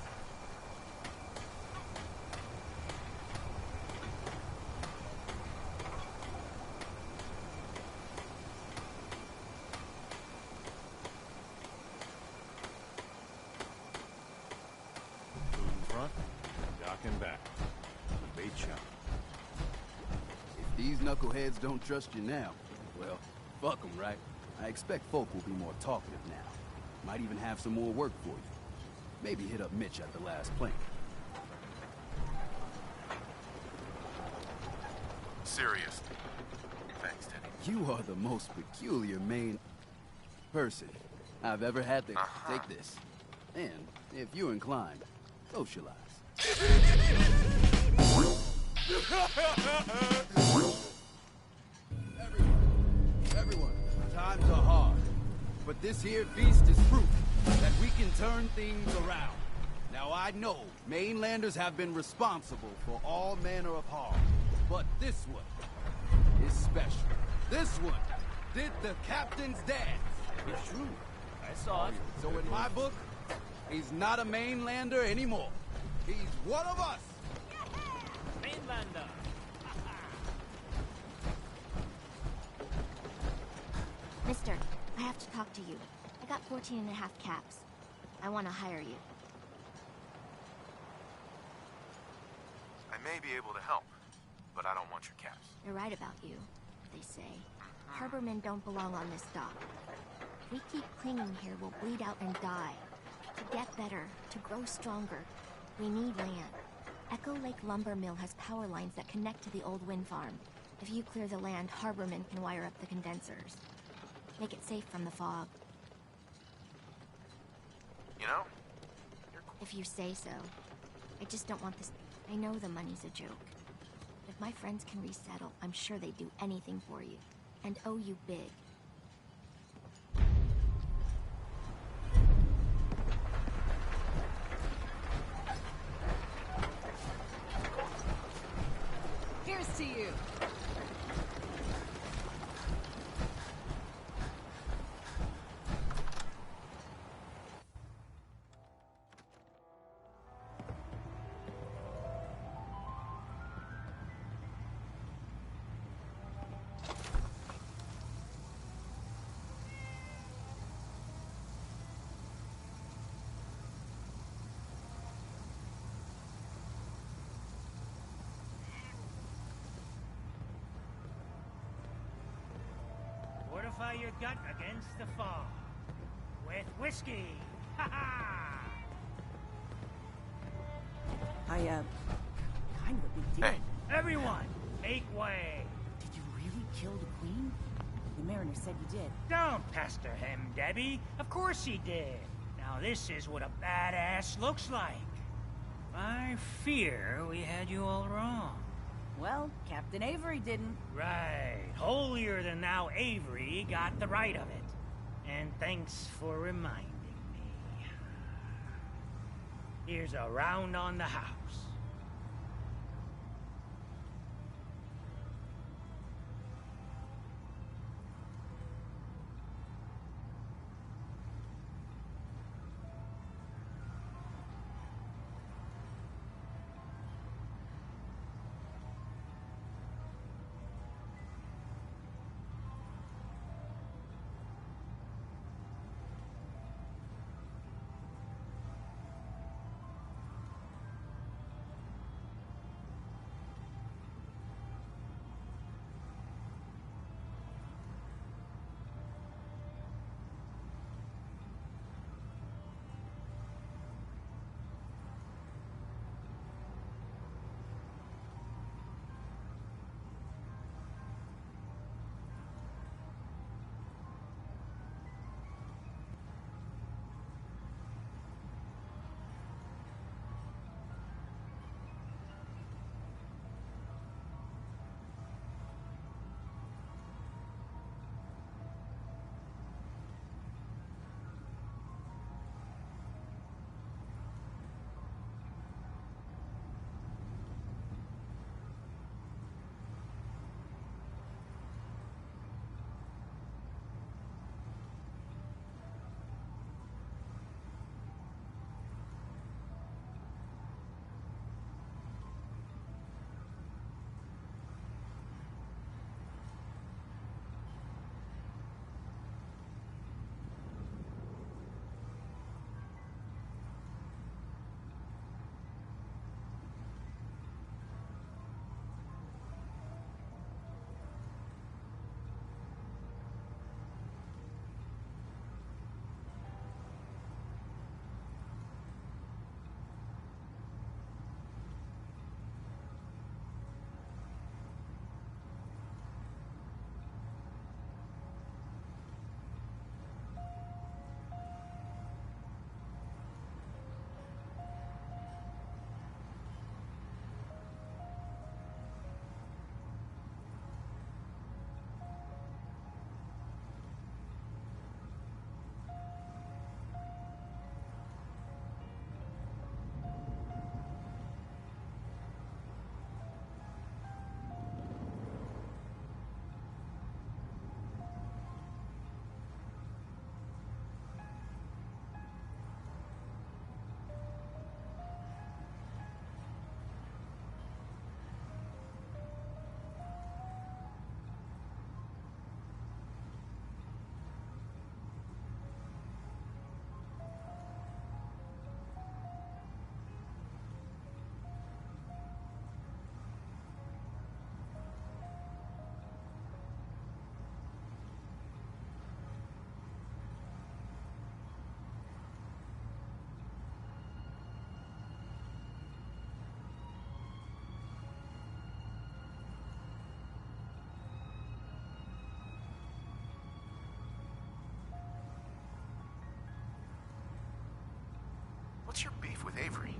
Food in front, dock in back. Bait shop. If these knuckleheads don't trust you now, well, fuck them, right? I expect folk will be more talkative now. Might even have some more work for you. Maybe hit up Mitch at the last plank. Serious. Thanks, Teddy. You are the most peculiar main person I've ever had to take this. And, if you're inclined, socialize. Everyone, times are hard. But this here feast is proof that we can turn things around. Now I know mainlanders have been responsible for all manner of harm, but this one is special. This one did the captain's dance. It's true. I saw it. So in my book, he's not a mainlander anymore. He's one of us. Mainlander. Mister, I have to talk to you. I got 14 and a half caps. I want to hire you. I may be able to help, but I don't want your caps. They're right about you, they say. Harbormen don't belong on this dock. If we keep clinging here, we'll bleed out and die. To get better, to grow stronger, we need land. Echo Lake Lumber Mill has power lines that connect to the old wind farm. If you clear the land, Harbormen can wire up the condensers. Make it safe from the fog. You know? If you say so. I just don't want this... I know the money's a joke. If my friends can resettle, I'm sure they'd do anything for you. And owe you big. Here's to you. Fortify your gut against the fog. With whiskey. Ha ha! Kind of a big deal. Hey. Everyone, make way. Did you really kill the queen? The mariner said you did. Don't pester him, Debbie. Of course he did. Now this is what a badass looks like. I fear we had you all wrong. Well, Captain Avery didn't. Right. Holier than thou Avery got the right of it. And thanks for reminding me. Here's a round on the house.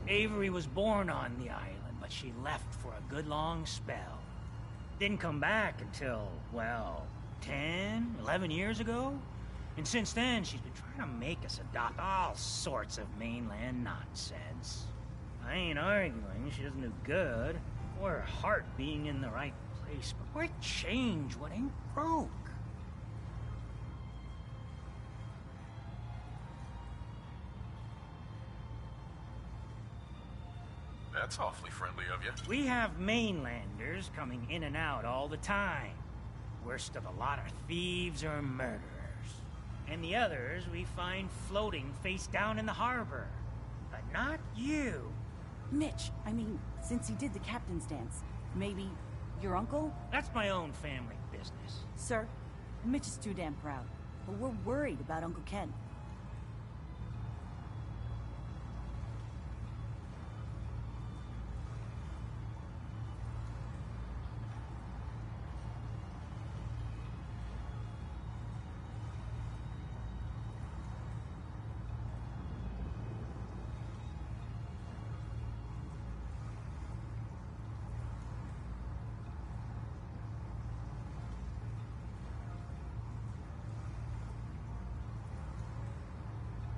Avery was born on the island, but she left for a good long spell. Didn't come back until, well, 10, 11 years ago? And since then, she's been trying to make us adopt all sorts of mainland nonsense. I ain't arguing she doesn't do good, or her heart being in the right place, but why change what ain't broke? That's awfully friendly of you. We have mainlanders coming in and out all the time. Worst of a lot are thieves or murderers. And the others we find floating face down in the harbor. But not you. Mitch, I mean, since he did the captain's dance, maybe your uncle? That's my own family business. Sir, Mitch is too damn proud. But we're worried about Uncle Ken.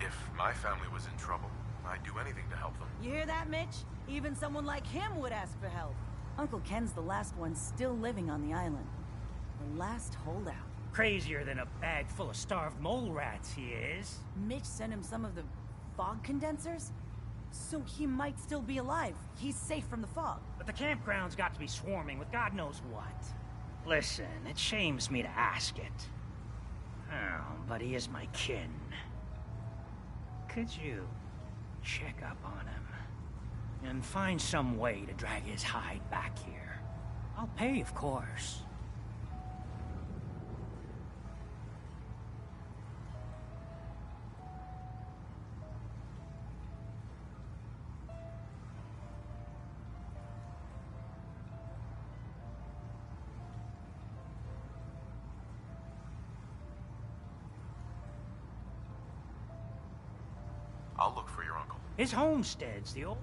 If my family was in trouble, I'd do anything to help them. You hear that, Mitch? Even someone like him would ask for help. Uncle Ken's the last one still living on the island. The last holdout. Crazier than a bag full of starved mole rats, he is. Mitch sent him some of the fog condensers? So he might still be alive. He's safe from the fog. But the campground's got to be swarming with God knows what. Listen, it shames me to ask it. Oh, but he is my kin. Could you check up on him and find some way to drag his hide back here? I'll pay, of course. I'll look for your uncle. His homestead's the old...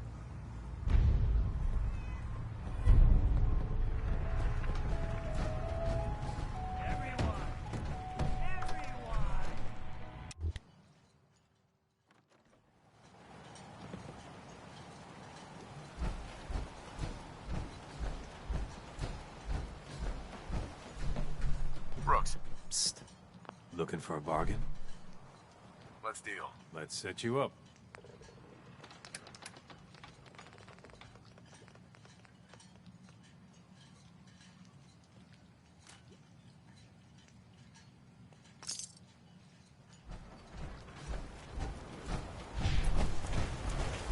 Brooks. Psst. Looking for a bargain? Let's deal. Let's set you up.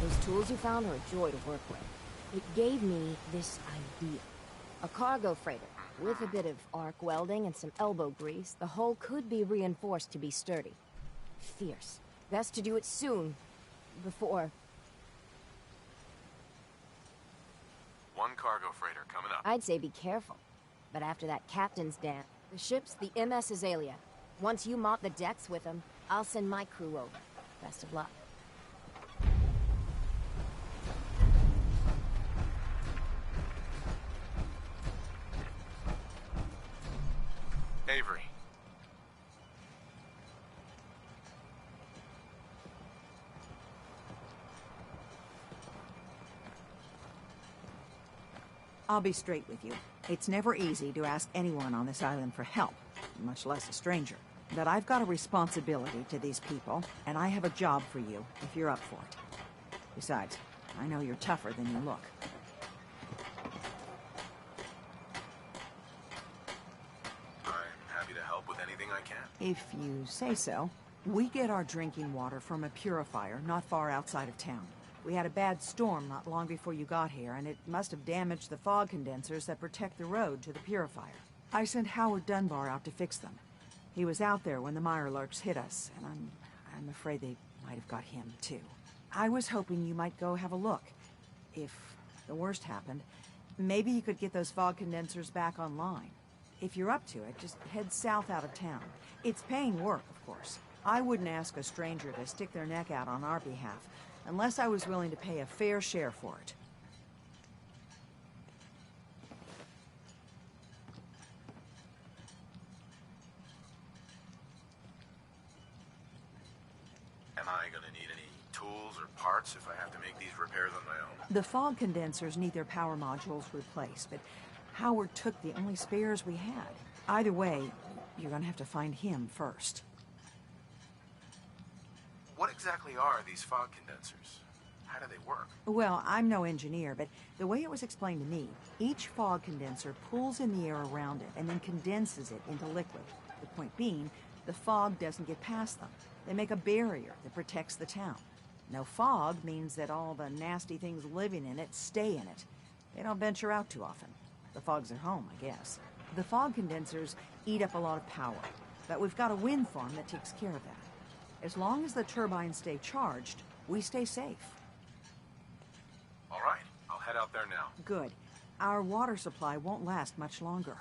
Those tools you found are a joy to work with. It gave me this idea. A cargo freighter. With a bit of arc welding and some elbow grease, the hull could be reinforced to be sturdy. Fierce. Best to do it soon. Before... One cargo freighter coming up. I'd say be careful. But after that captain's dance, the ship's the MS Azalea. Once you mop the decks with them, I'll send my crew over. Best of luck. Avery. I'll be straight with you. It's never easy to ask anyone on this island for help, much less a stranger. But I've got a responsibility to these people, and I have a job for you, if you're up for it. Besides, I know you're tougher than you look. I'm happy to help with anything I can. If you say so. We get our drinking water from a purifier not far outside of town. We had a bad storm not long before you got here, and it must have damaged the fog condensers that protect the road to the purifier. I sent Howard Dunbar out to fix them. He was out there when the Mirelurks hit us, and I'm afraid they might have got him, too. I was hoping you might go have a look. If the worst happened, maybe you could get those fog condensers back online. If you're up to it, just head south out of town. It's paying work, of course. I wouldn't ask a stranger to stick their neck out on our behalf, unless I was willing to pay a fair share for it. Am I gonna need any tools or parts if I have to make these repairs on my own? The fog condensers need their power modules replaced, but Howard took the only spares we had. Either way, you're gonna have to find him first. What exactly are these fog condensers? How do they work? Well, I'm no engineer, but the way it was explained to me, each fog condenser pulls in the air around it and then condenses it into liquid. The point being, the fog doesn't get past them. They make a barrier that protects the town. No fog means that all the nasty things living in it stay in it. They don't venture out too often. The fog's their home, I guess. The fog condensers eat up a lot of power, but we've got a wind farm that takes care of that. As long as the turbines stay charged, we stay safe. All right, I'll head out there now. Good. Our water supply won't last much longer.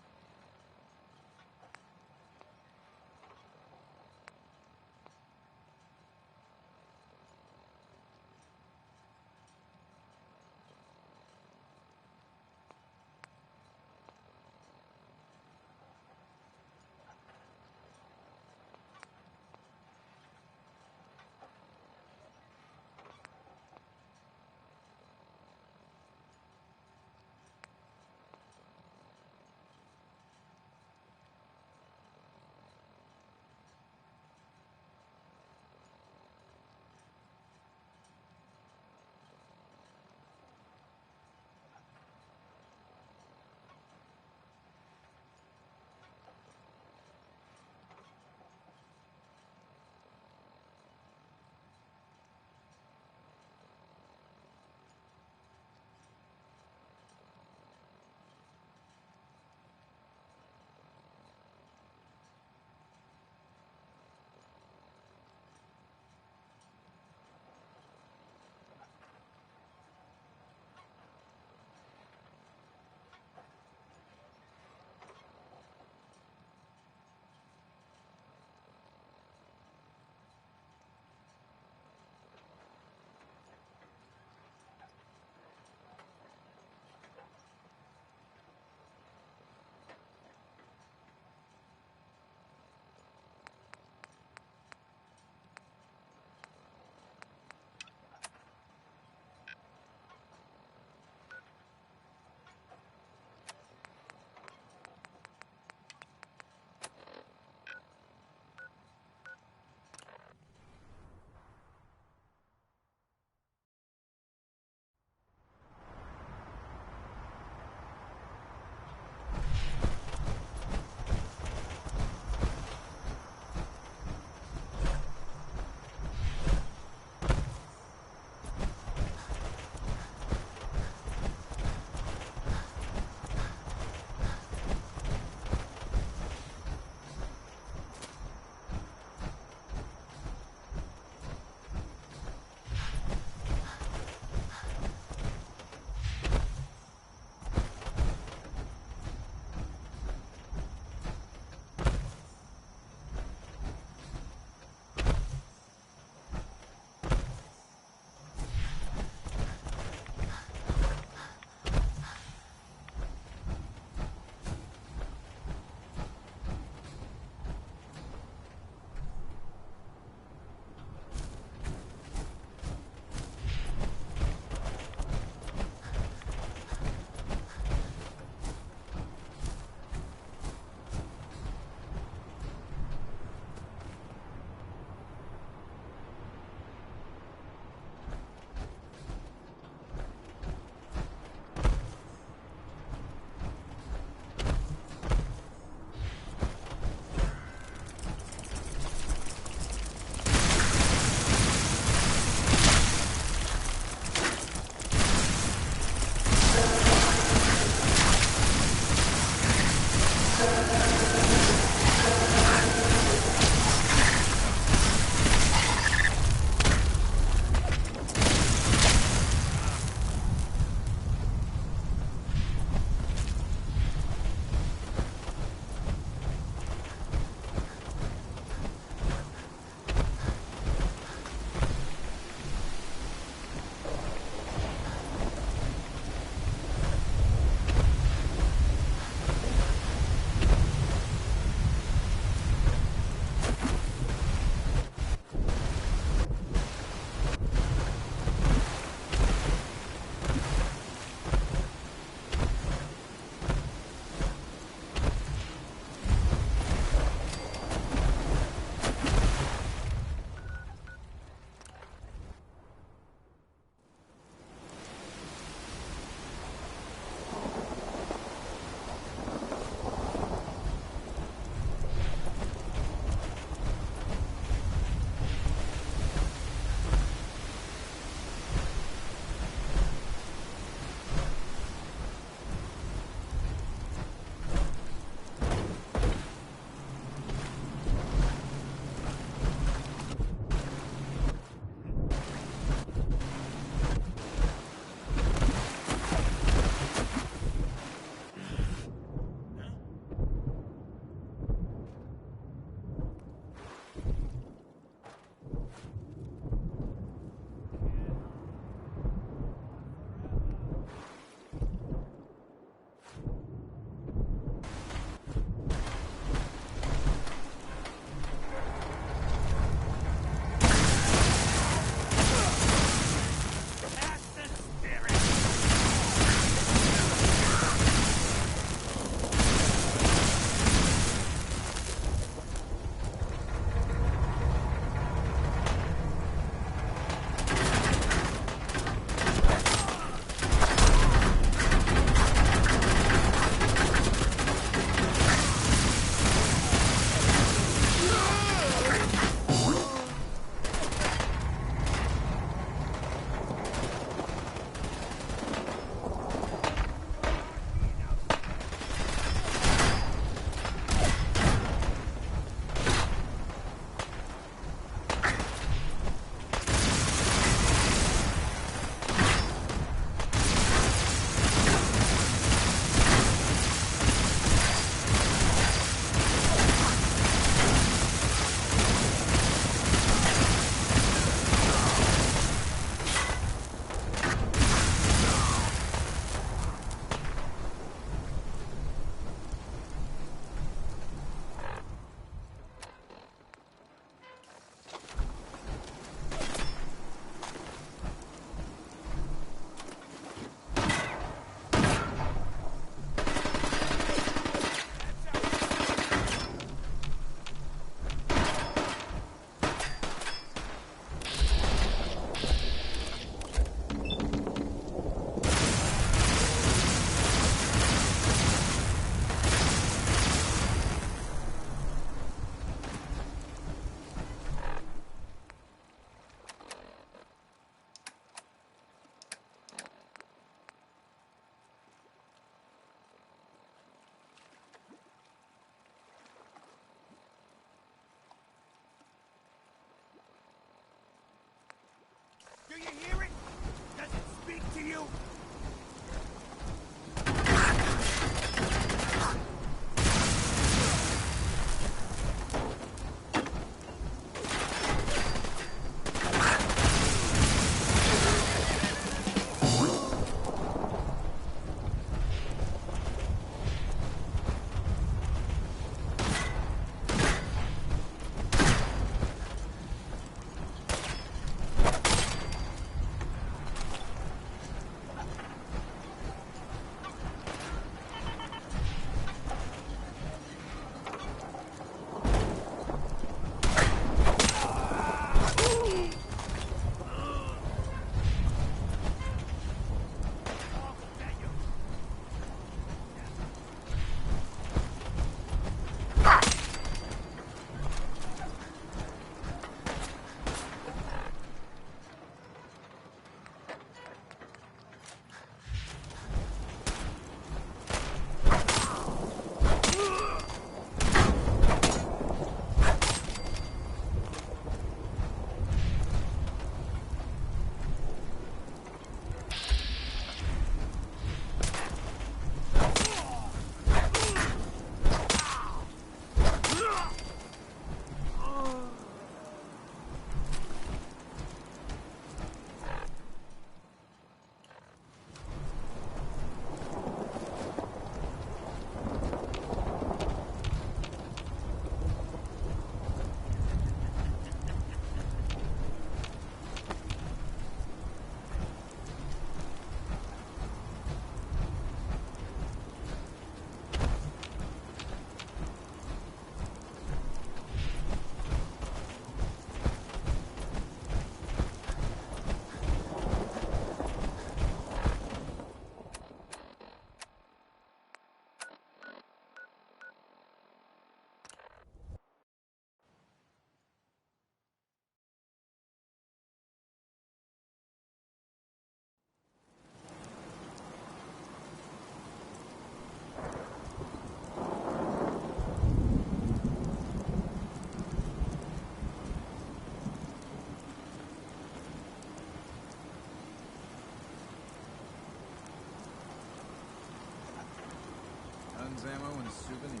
Guns, ammo, and souvenirs.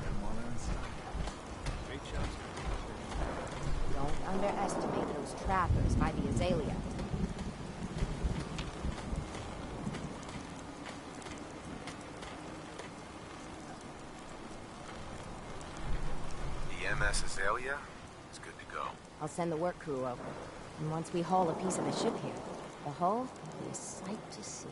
And while they're inside. Great shots. Don't underestimate those trappers by the Azalea. The MS Azalea is good to go. I'll send the work crew over. And once we haul a piece of the ship here, the hull will be a sight to see.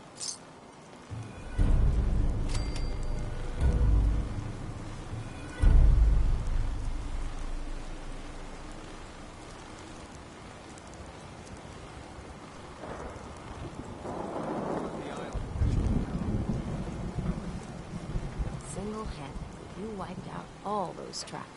Single-handedly, you wiped out all those trappers.